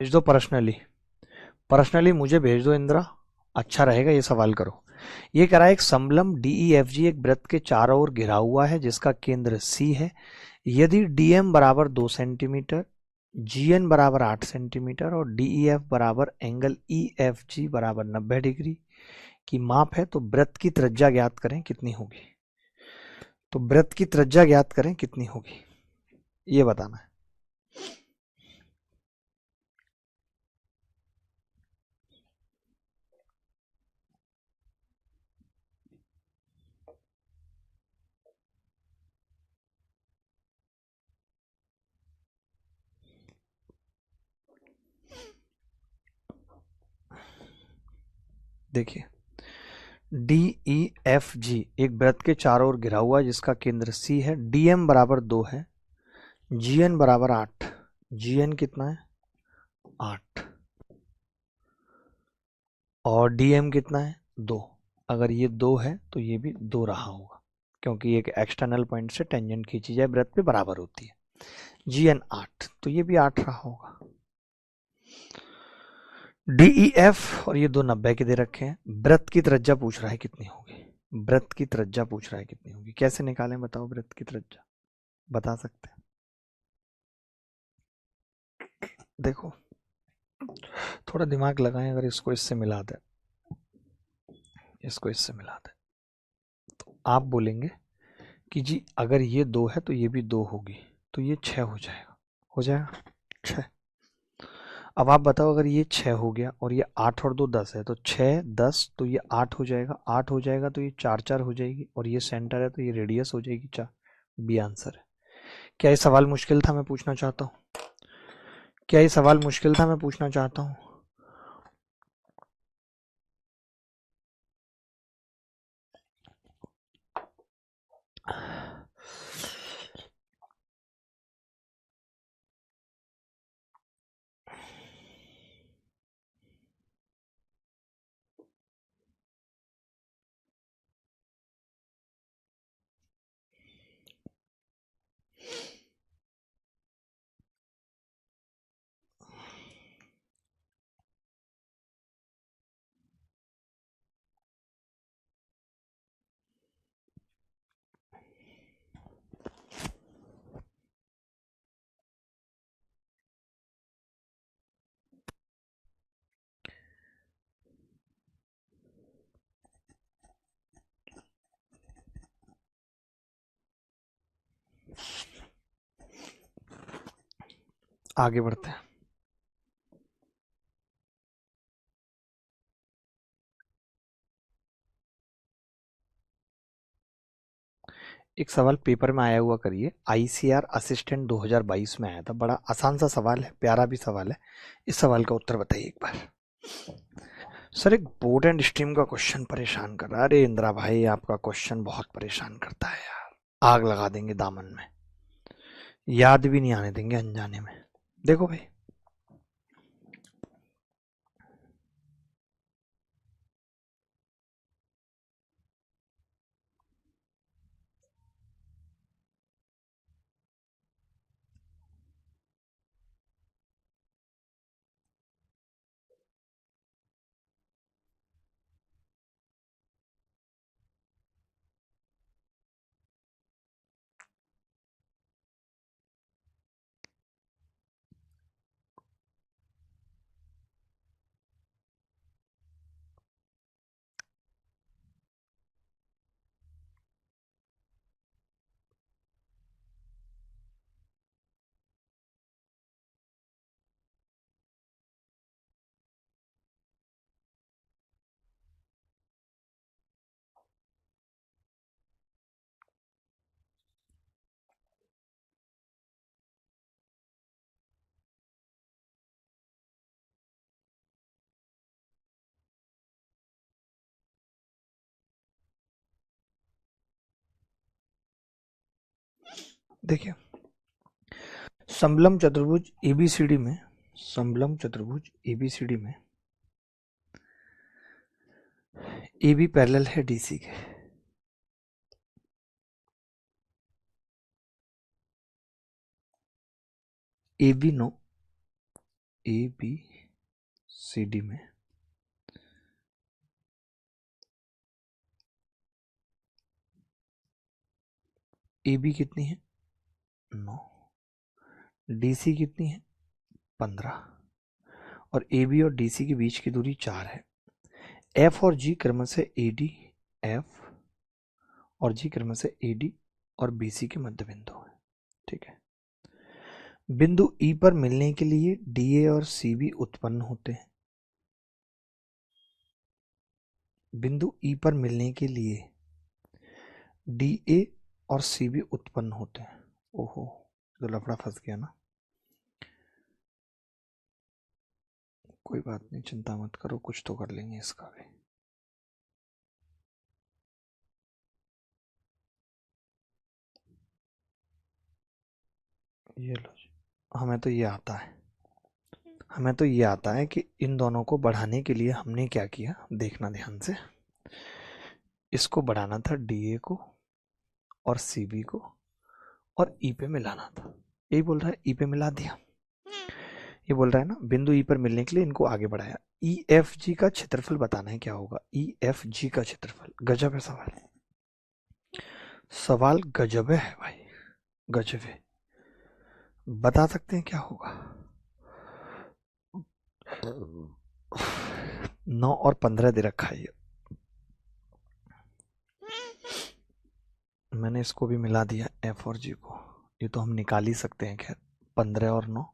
भेज दो पर्सनली, पर्सनली मुझे भेज दो इंदिरा, अच्छा रहेगा। ये सवाल करो। ये कह रहा है एक समलंब DEFG एक वृत्त के चारों ओर घिरा हुआ है जिसका केंद्र C है। यदि DM बराबर 2 सेंटीमीटर, GN बराबर 8 सेंटीमीटर और DEF बराबर एंगल EFG बराबर 90 डिग्री की माप है, तो वृत्त की त्रिज्या ज्ञात करें कितनी होगी। तो वृत्त की त्रिज्या ज्ञात करें कितनी होगी, ये बताना है। देखिए, DEFG एक वृत्त के चारों ओर घिरा हुआ है जिसका केंद्र C है। DM बराबर 2 है, GN बराबर 8। GN कितना है, 8, और DM कितना है, 2। अगर ये 2 है तो ये भी 2 रहा होगा, क्योंकि एक एक्सटर्नल पॉइंट से टेंजेंट खींची जाए वृत्त पे बराबर होती है। GN 8, तो ये भी 8 रहा होगा। DEF और ये दो 90 के दे रखे हैं। वृत्त की त्रिज्या पूछ रहा है कितनी होगी, वृत्त की त्रिज्या पूछ रहा है कितनी होगी। कैसे निकालें बताओ वृत्त की त्रिज्या, बता सकते हैं। देखो, थोड़ा दिमाग लगाएं। अगर इसको इससे मिला दें, इसको इससे मिला दें, तो आप बोलेंगे कि जी अगर ये 2 है तो ये भी 2 होगी, तो ये 6 हो जाएगा। हो जाएगा 6। अब आप बताओ, अगर ये 6 हो गया और ये 8 और 2 10 है, तो 6 10, तो ये 8 हो जाएगा। 8 हो जाएगा तो ये 4 4 हो जाएगी, और ये सेंटर है तो ये रेडियस हो जाएगी 4। बी आंसर है। क्या ये सवाल मुश्किल था, मैं पूछना चाहता हूँ। क्या ये सवाल मुश्किल था, मैं पूछना चाहता हूँ। आगे बढ़ते हैं। एक सवाल पेपर में आया हुआ करिए, आईसीआर असिस्टेंट 2022 में आया था, बड़ा आसान सा सवाल है, प्यारा भी सवाल है। इस सवाल का उत्तर बताइए एक बार। सर एक बोर्ड एंड स्ट्रीम का क्वेश्चन परेशान कर रहा है। अरे इंदिरा भाई आपका क्वेश्चन बहुत परेशान करता है यार, आग लगा देंगे दामन में, याद भी नहीं आने देंगे अनजाने में। देखो भाई, देखिए समलम चतुर्भुज एबीसीडी में, समलम चतुर्भुज एबीसीडी में AB पैरेलल है DC के, AB नो, ABCD में AB कितनी है 9, DC कितनी है 15, और AB और DC के बीच की दूरी 4 है। F और G क्रम से AD, F और G क्रम से AD और BC के मध्य बिंदु है। ठीक है, बिंदु E पर मिलने के लिए DA और CB उत्पन्न होते हैं। बिंदु E पर मिलने के लिए DA और CB उत्पन्न होते हैं। ओहो, तो लफड़ा फंस गया ना। कोई बात नहीं, चिंता मत करो, कुछ तो कर लेंगे इसका भी। ये लो जी, हमें तो ये आता है, हमें तो ये आता है कि इन दोनों को बढ़ाने के लिए हमने क्या किया, देखना ध्यान से। इसको बढ़ाना था DA को और CB को, और E पे मिलाना था। यही बोल रहा है, E पे मिला दिया। ये बोल रहा है ना, बिंदु E पर मिलने के लिए इनको आगे बढ़ाया। EFG का क्षेत्रफल बताना है, क्या होगा EFG का क्षेत्रफल। गजब है सवाल, सवाल गजब है भाई, गजब है। बता सकते हैं क्या होगा? 9 और 15 दे रखा है ये, मैंने इसको भी मिला दिया F और G को, ये तो हम निकाल ही सकते हैं। खैर 15 और 9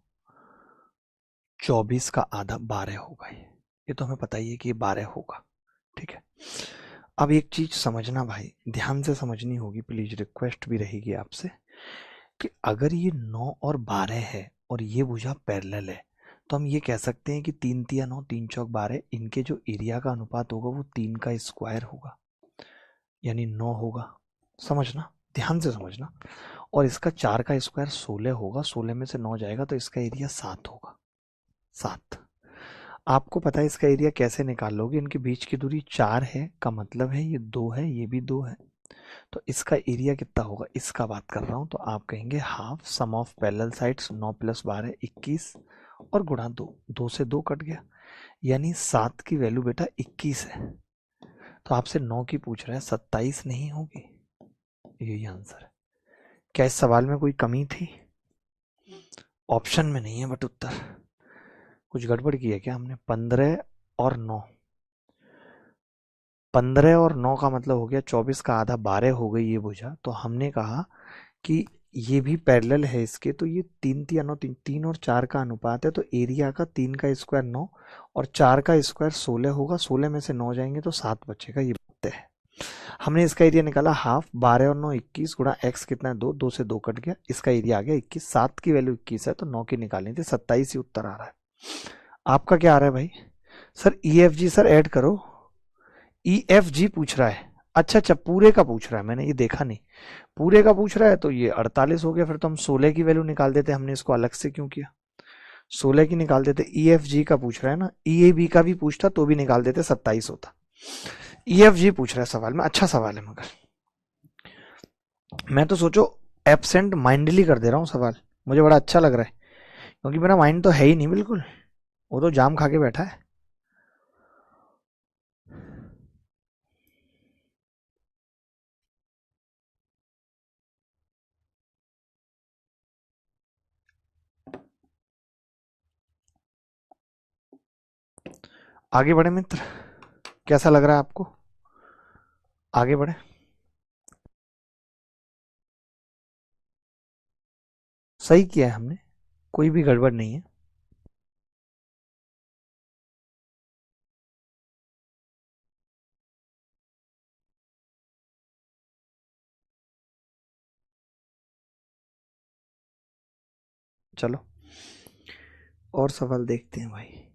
24 का आधा 12 होगा, ये तो हमें पता ही है कि ये 12 होगा। ठीक है, अब एक चीज समझना भाई, ध्यान से समझनी होगी, प्लीज रिक्वेस्ट भी रहेगी आपसे, कि अगर ये 9 और 12 है और ये भुजा पैरेलल है, तो हम ये कह सकते हैं कि 3 तिया 9, 3 चौक 12, इनके जो एरिया का अनुपात होगा वो 3 का स्क्वायर होगा, यानी 9 होगा। समझना, ध्यान से समझना। और इसका 4 का स्क्वायर 16 होगा, 16 में से 9 जाएगा तो इसका एरिया 7 होगा, 7। आपको पता है इसका एरिया कैसे निकाल लोगे, इनके बीच की दूरी 4 है, का मतलब है ये 2 है, ये भी 2 है, तो इसका एरिया कितना होगा, इसका बात कर रहा हूं। तो आप कहेंगे half sum of parallel sides, 9 + 12 21, और गुणा 2, 2 से 2 कट गया, यानी 7 की वैल्यू बेटा 21 है। तो आपसे 9 की पूछ रहा है, 27 नहीं होगी, यही आंसर है। क्या इस सवाल में कोई कमी थी? ऑप्शन में नहीं है बट उत्तर, कुछ गड़बड़ की है क्या हमने? 15 और 9, 15 और 9 का मतलब हो गया 24 का आधा 12 हो गई ये भुजा। तो हमने कहा कि ये भी पैरेलल है इसके, तो ये 3 3 9 3 3 और 4 का अनुपात है, तो एरिया का 3 का स्क्वायर 9 और 4 का स्क्वायर 16 होगा। 16 में से 9 जाएंगे तो 7 बचेगा, ये बात है। हमने इसका एरिया निकाला हाफ, 12 और 9 21 गुणा एक्स कितना है 2, 2 से 2 कट गया, इसका एरिया आ गया 21। 7 की वैल्यू 21 है तो 9 की निकालनी थी, 27 ही उत्तर आ रहा है। आपका क्या आ रहा है भाई? Sir E F G sir add करो, ई एफ जी पूछ रहा है। अच्छा अच्छा, पूरे का पूछ रहा है, मैंने ये देखा नहीं। पूरे का पूछ रहा है तो ये 48 हो गया, फिर तो हम 16 की वैल्यू निकाल देते, हमने इसको अलग से क्यों किया? 16 की निकाल देते। ई एफ जी का पूछ रहा है ना, ई ए बी का भी पूछता तो भी निकाल देते, 27 होता। ई एफ जी पूछ रहा है सवाल में, अच्छा सवाल है, मगर मैं तो सोचो एब्सेंट माइंडली कर दे रहा हूँ सवाल, मुझे बड़ा अच्छा लग रहा है, क्योंकि मेरा माइंड तो है ही नहीं बिल्कुल, वो तो जाम खा के बैठा है। आगे बढ़े मित्र, कैसा लग रहा है आपको? आगे बढ़े। सही किया है हमने, कोई भी गड़बड़ नहीं है। चलो और सवाल देखते हैं भाई।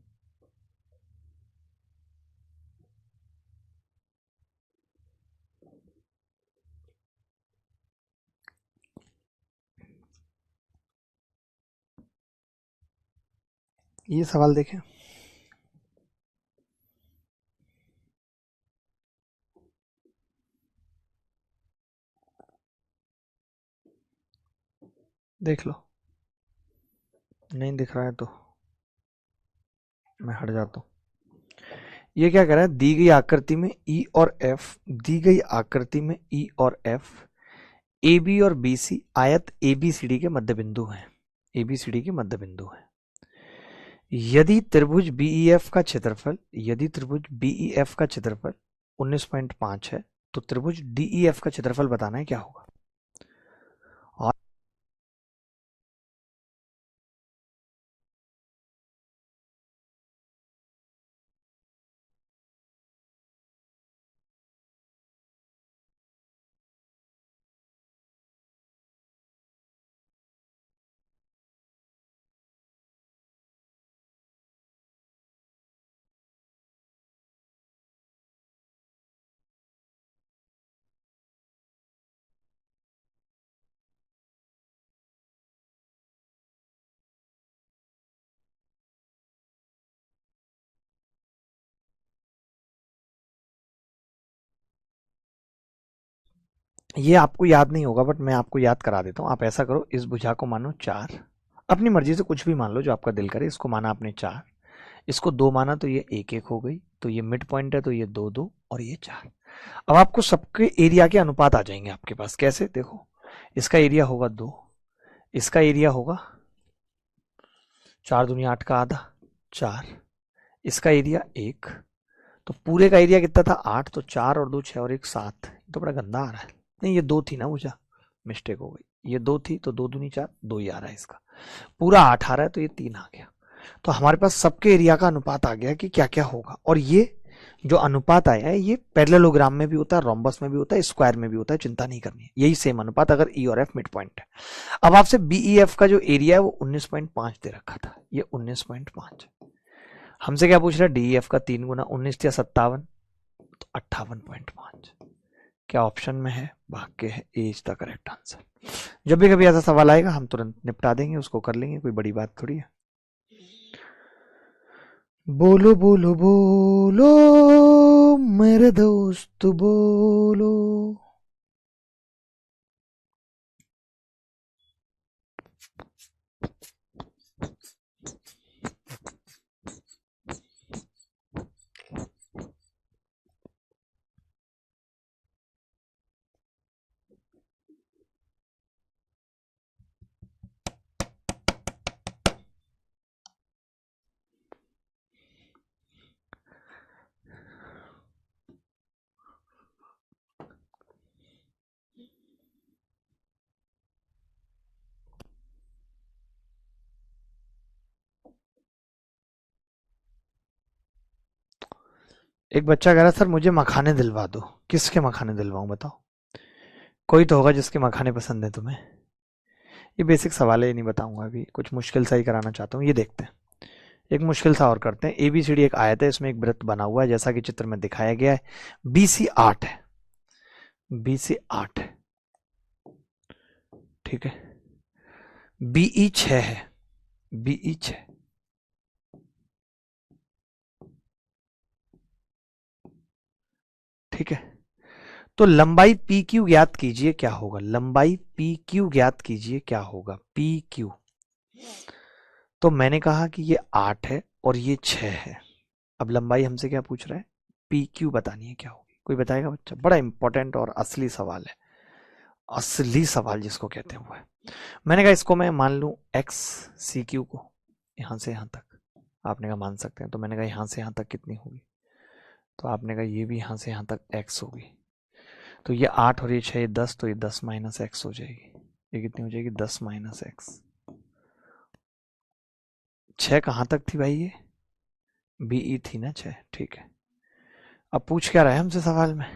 ये सवाल देखें। देख लो, नहीं दिख रहा है तो मैं हट जाता हूँ। ये क्या कह रहा है, दी गई आकृति में ई और एफ, दी गई आकृति में ई और एफ, ए बी और बी सी आयत ए बी सी डी के मध्य बिंदु हैं, ए बी सी डी के मध्य बिंदु हैं। यदि त्रिभुज बीईएफ का क्षेत्रफल, यदि त्रिभुज बीईएफ का क्षेत्रफल 19.5 है, तो त्रिभुज डीईएफ का क्षेत्रफल बताना है, क्या होगा? और ये आपको याद नहीं होगा, बट मैं आपको याद करा देता हूँ। आप ऐसा करो, इस भुजा को मानो 4, अपनी मर्जी से कुछ भी मान लो जो आपका दिल करे। इसको माना आपने 4, इसको 2 माना तो ये 1 1 हो गई, तो ये मिड पॉइंट है, तो ये 2 2 और ये 4। अब आपको सबके एरिया के अनुपात आ जाएंगे आपके पास। कैसे? देखो, इसका एरिया होगा 2, इसका एरिया होगा 4 दूनी 8 का आधा 4, इसका एरिया 1, तो पूरे का एरिया कितना था 8, तो 4 और 2 6 और 1 7। तो बड़ा गंदा आ रहा है, नहीं ये 2 थी ना मुझे, मिस्टेक हो गई, ये 2 थी तो 2 दूनी 4, 2 ही आ रहा है, इसका पूरा 8 आ रहा है तो ये 3 आ गया। तो हमारे पास सबके एरिया का अनुपात आ गया कि क्या क्या होगा। और ये जो अनुपात आया है ये पैरेललोग्राम में भी होता है, रोम्बस में भी होता है, स्क्वायर में भी होता है, चिंता नहीं करनी है, यही सेम अनुपात अगर ई और एफ मिड पॉइंट है। अब आपसे बीई एफ का जो एरिया है वो 19.5 दे रखा था, ये 19.5। हमसे क्या पूछ रहा है, डी एफ का 3 गुना 19 या 57, तो 58.5। क्या ऑप्शन में है? भाग्य है, ए इज द करेक्ट आंसर। जब भी कभी ऐसा सवाल आएगा हम तुरंत निपटा देंगे, उसको कर लेंगे, कोई बड़ी बात थोड़ी है। बोलो बोलो बोलो मेरे दोस्त बोलो। एक बच्चा कह रहा सर मुझे मखाने दिलवा दो। किसके मखाने दिलवाऊं बताओ? कोई तो होगा जिसके मखाने पसंद है तुम्हें। ये बेसिक सवाल है, ये नहीं बताऊंगा अभी, कुछ मुश्किल सा ही कराना चाहता हूँ। ये देखते हैं, एक मुश्किल सा और करते हैं। ABCD एक आयत है, इसमें एक वृत्त बना हुआ है जैसा कि चित्र में दिखाया गया है। BC 8 है, BC 8 है, ठीक है। BE 6 है, BE 6, ठीक है। तो लंबाई PQ ज्ञात कीजिए क्या होगा, लंबाई PQ ज्ञात कीजिए क्या होगा, PQ। तो मैंने कहा कि ये 8 है और ये 6 है। अब लंबाई हमसे क्या पूछ रहा है, PQ बतानी है क्या होगी। कोई बताएगा बच्चा? बड़ा इंपॉर्टेंट और असली सवाल है, असली सवाल जिसको कहते हैं वो है। मैंने कहा इसको मैं मान लूं x CQ को, यहां से यहां तक। आपने कहा मान सकते हैं, तो मैंने कहा यहां से यहां तक कितनी होगी, तो आपने कहा ये भी यहां से यहां तक x होगी। तो ये 8 और ये 6, ये 10, तो ये 10 माइनस एक्स हो जाएगी। ये कितनी हो जाएगी, 10 माइनस एक्स। 6 कहां तक थी भाई, ये BE थी ना 6, ठीक है। अब पूछ क्या रहा है हमसे सवाल में,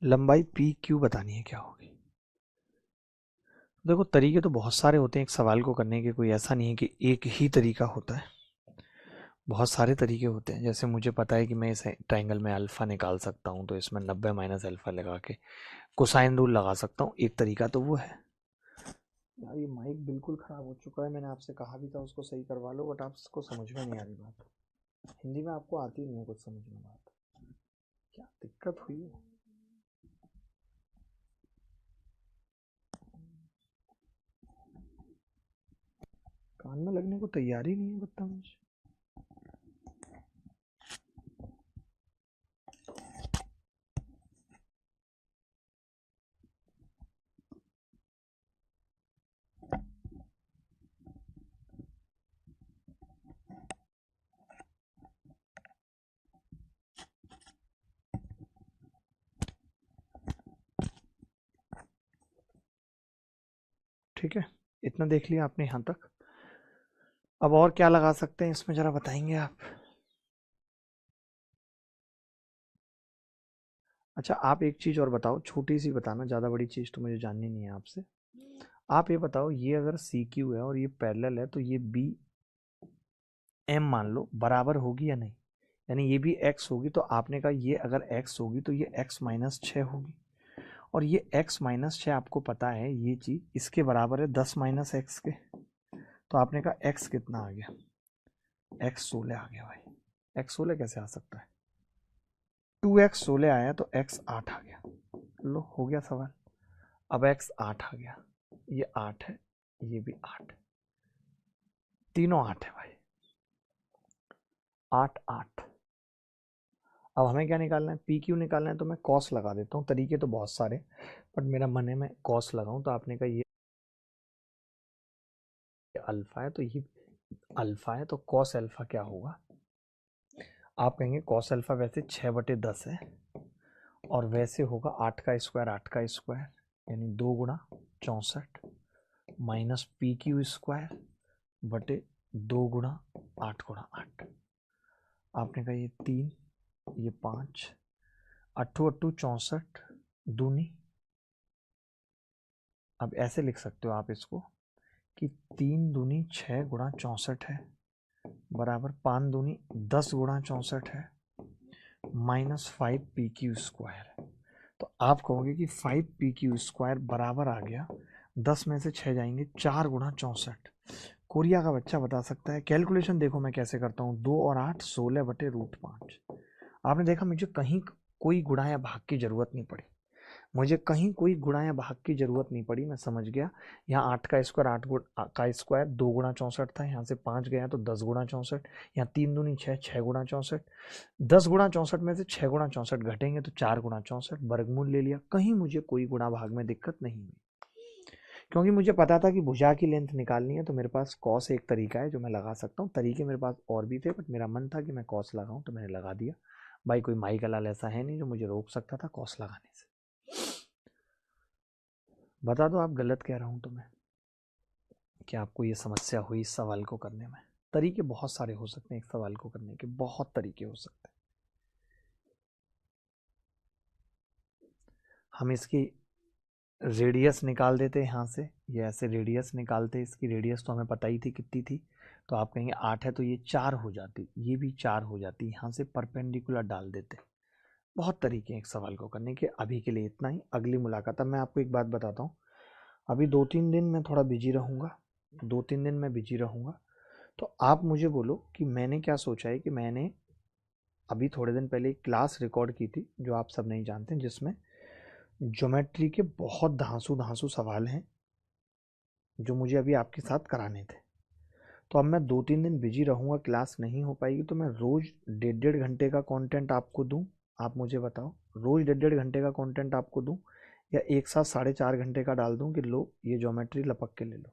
लंबाई PQ बतानी है क्या होगी। देखो तरीके तो बहुत सारे होते हैं एक सवाल को करने के, कोई ऐसा नहीं है कि एक ही तरीका होता है, बहुत सारे तरीके होते हैं। जैसे मुझे पता है कि मैं इस ट्रायंगल में अल्फा निकाल सकता हूँ, तो इसमें 90 माइनस अल्फा लगा के कोसाइन रूल लगा सकता हूँ, एक तरीका तो वो है। यार ये माइक बिल्कुल खराब हो चुका है, मैंने आपसे कहा भी था उसको सही करवा लो, बट आपको समझ में नहीं आ रही बात। हिंदी में आपको आती नहीं है कुछ समझ में बात, क्या दिक्कत हुई है। कान में लगने को तैयार ही नहीं है बदतमीज। ठीक है, इतना देख लिया आपने यहाँ तक। अब और क्या लगा सकते हैं इसमें, जरा बताएंगे आप। अच्छा आप एक चीज और बताओ, छोटी सी बताना, ज्यादा बड़ी चीज तो मुझे जाननी नहीं है आपसे। आप ये बताओ, ये अगर CQ है और ये पैरेलल है, तो ये BM मान लो बराबर होगी या नहीं, यानी ये भी x होगी। तो आपने कहा ये अगर x होगी तो ये x माइनस 6 होगी, और ये x माइनस 6 आपको पता है ये चीज इसके बराबर है 10 माइनस एक्स के। तो आपने कहा x कितना आ गया, x 16 आ गया भाई। x 16 कैसे आ सकता है, 2x 16 आया तो x 8 आ गया। लो हो गया सवाल। अब x 8 आ गया, ये 8 है, ये भी 8, तीनों 8 है भाई, 8 8। अब हमें क्या निकालना है, PQ निकालना है, तो मैं कॉस लगा देता हूँ। तरीके तो बहुत सारे, बट मेरा मन है मैं कॉस लगाऊं। तो आपने कहा ये अल्फा है, तो ये अल्फा है, तो कॉस अल्फा क्या होगा। आप कहेंगे कॉस अल्फा वैसे 6/10 है, और वैसे होगा 8 का स्क्वायर, 8 का स्क्वायर यानी 2 गुणा 64 माइनस PQ स्क्वायर बटे 2 गुणा 8 गुणा 8। आपने कहा ये 3, ये 5, 8 8 64 दूनी। अब ऐसे लिख सकते हो आप इसको कि 3 दूनी 6 गुणा 64 है, बराबर 5 दूनी 10 गुणा 64 है, माइनस 5PQ स्क्वायर। तो आप कहोगे कि 5PQ स्क्वायर बराबर आ गया, 10 में से 6 जाएंगे 4 गुणा 64। कोरिया का बच्चा बता सकता है। कैलकुलेशन देखो मैं कैसे करता हूँ, 2 और 8 16/√5। आपने देखा मुझे कहीं कोई गुणा या भाग की जरूरत नहीं पड़ी, मुझे कहीं कोई गुणा या भाग की जरूरत नहीं पड़ी, मैं समझ गया। यहाँ 8 का स्क्वायर, 8 का स्क्वायर 2 गुणा 64 था, यहाँ से 5 गया तो 10 गुणा 64, यहाँ 3 दूनी 6, 6 गुणा 64, 10 गुणा 64 में से 6 गुणा 64 घटेंगे तो 4 गुणा 64, वर्गमूल ले लिया। कहीं मुझे कोई गुणा भाग में दिक्कत नहीं हुई, क्योंकि मुझे पता था कि भुजा की लेंथ निकालनी है। तो मेरे पास कॉस एक तरीका है जो मैं लगा सकता हूँ, तरीके मेरे पास और भी थे, बट मेरा मन था कि मैं कॉस लगाऊं तो मैंने लगा दिया। भाई कोई माई का लाल ऐसा है नहीं जो मुझे रोक सकता था कॉस लगाने से। बता दो आप गलत कह रहा हूं तो मैं, कि आपको ये समस्या हुई इस सवाल को करने में। तरीके बहुत सारे हो सकते हैं एक सवाल को करने के, बहुत तरीके हो सकते हैं। हम इसकी रेडियस निकाल देते यहाँ से, ये ऐसे रेडियस निकालते, इसकी रेडियस तो हमें पता ही थी कितनी थी, तो आप कहेंगे 8 है तो ये 4 हो जाती, ये भी 4 हो जाती, यहाँ से परपेंडिकुलर डाल देते। बहुत तरीके हैं एक सवाल को करने के। अभी के लिए इतना ही, अगली मुलाकात। अब मैं आपको एक बात बताता हूँ, अभी 2-3 दिन मैं थोड़ा बिजी रहूँगा, 2-3 दिन मैं बिजी रहूँगा, तो आप मुझे बोलो कि मैंने क्या सोचा है। कि मैंने अभी थोड़े दिन पहले एक क्लास रिकॉर्ड की थी जो आप सब नहीं जानते, जिसमें ज्योमेट्री के बहुत धांसू धांसू सवाल हैं जो मुझे अभी आपके साथ कराने थे। तो अब मैं 2-3 दिन बिजी रहूँगा, क्लास नहीं हो पाएगी, तो मैं रोज़ 1.5 घंटे का कंटेंट आपको दूं। आप मुझे बताओ, रोज़ 1.5 घंटे का कंटेंट आपको दूं, या एक साथ 4.5 घंटे का डाल दूं कि लो ये ज्योमेट्री लपक के ले लो,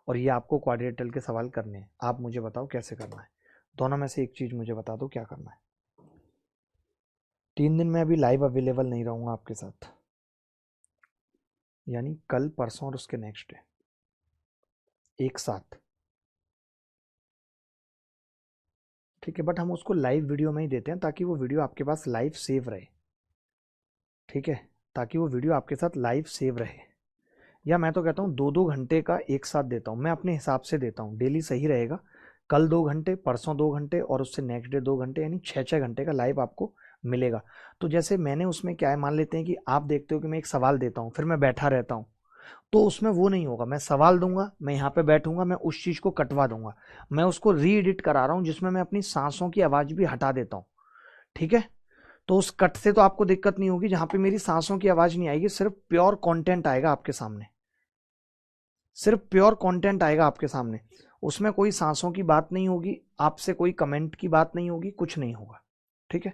और ये आपको क्वाड्रेटल के सवाल करने हैं। आप मुझे बताओ कैसे करना है, दोनों में से एक चीज़ मुझे बता दो क्या करना है। 3 दिन में अभी लाइव अवेलेबल नहीं रहूँगा आपके साथ, यानी कल, परसों और उसके नेक्स्ट डे एक साथ, ठीक है। बट हम उसको लाइव वीडियो में ही देते हैं ताकि वो वीडियो आपके पास लाइव सेव रहे, ठीक है, ताकि वो वीडियो आपके साथ लाइव सेव रहे। या मैं तो कहता हूँ 2-2 घंटे का एक साथ देता हूँ, मैं अपने हिसाब से देता हूँ, डेली सही रहेगा। कल 2 घंटे, परसों 2 घंटे और उससे नेक्स्ट डे 2 घंटे, यानी 6-6 घंटे का लाइव आपको मिलेगा। तो जैसे मैंने उसमें क्या है, मान लेते हैं कि आप देखते हो कि मैं एक सवाल देता हूँ फिर मैं बैठा रहता हूँ, तो उसमें वो नहीं होगा। मैं सवाल दूंगा, मैं यहाँ पे बैठूंगा, मैं उस चीज को कटवा दूंगा, मैं उसको री एडिट करा रहा हूँ जिसमें मैं अपनी सांसों की आवाज भी हटा देता हूँ, ठीक है। तो उस कट से तो आपको दिक्कत नहीं होगी, जहां पे मेरी सांसों की आवाज नहीं आएगी, सिर्फ प्योर कंटेंट आएगा आपके सामने, सिर्फ प्योर कंटेंट आएगा आपके सामने। उसमें कोई सांसों की बात नहीं होगी, आपसे कोई कमेंट की बात नहीं होगी, कुछ नहीं होगा, ठीक है।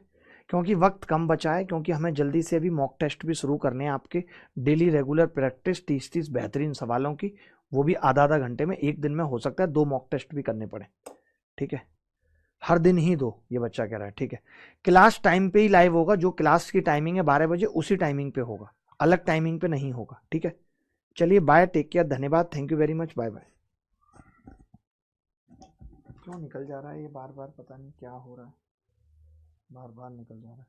क्योंकि वक्त कम बचा है, क्योंकि हमें जल्दी से अभी मॉक टेस्ट भी शुरू करने हैं आपके, डेली रेगुलर प्रैक्टिस 30-30 बेहतरीन सवालों की, वो भी आधा-आधा घंटे में, एक दिन में हो सकता है 2 मॉक टेस्ट भी करने पड़े, ठीक है। हर दिन ही 2, ये बच्चा कह रहा है, ठीक है। क्लास टाइम पे ही लाइव होगा, जो क्लास की टाइमिंग है 12 बजे, उसी टाइमिंग पे होगा, अलग टाइमिंग पे नहीं होगा, ठीक है। चलिए बाय, टेक केयर, धन्यवाद, thank you very much, bye bye. क्यों निकल जा रहा है ये बार बार, पता नहीं क्या हो रहा है, बार बार निकल जा रहा है।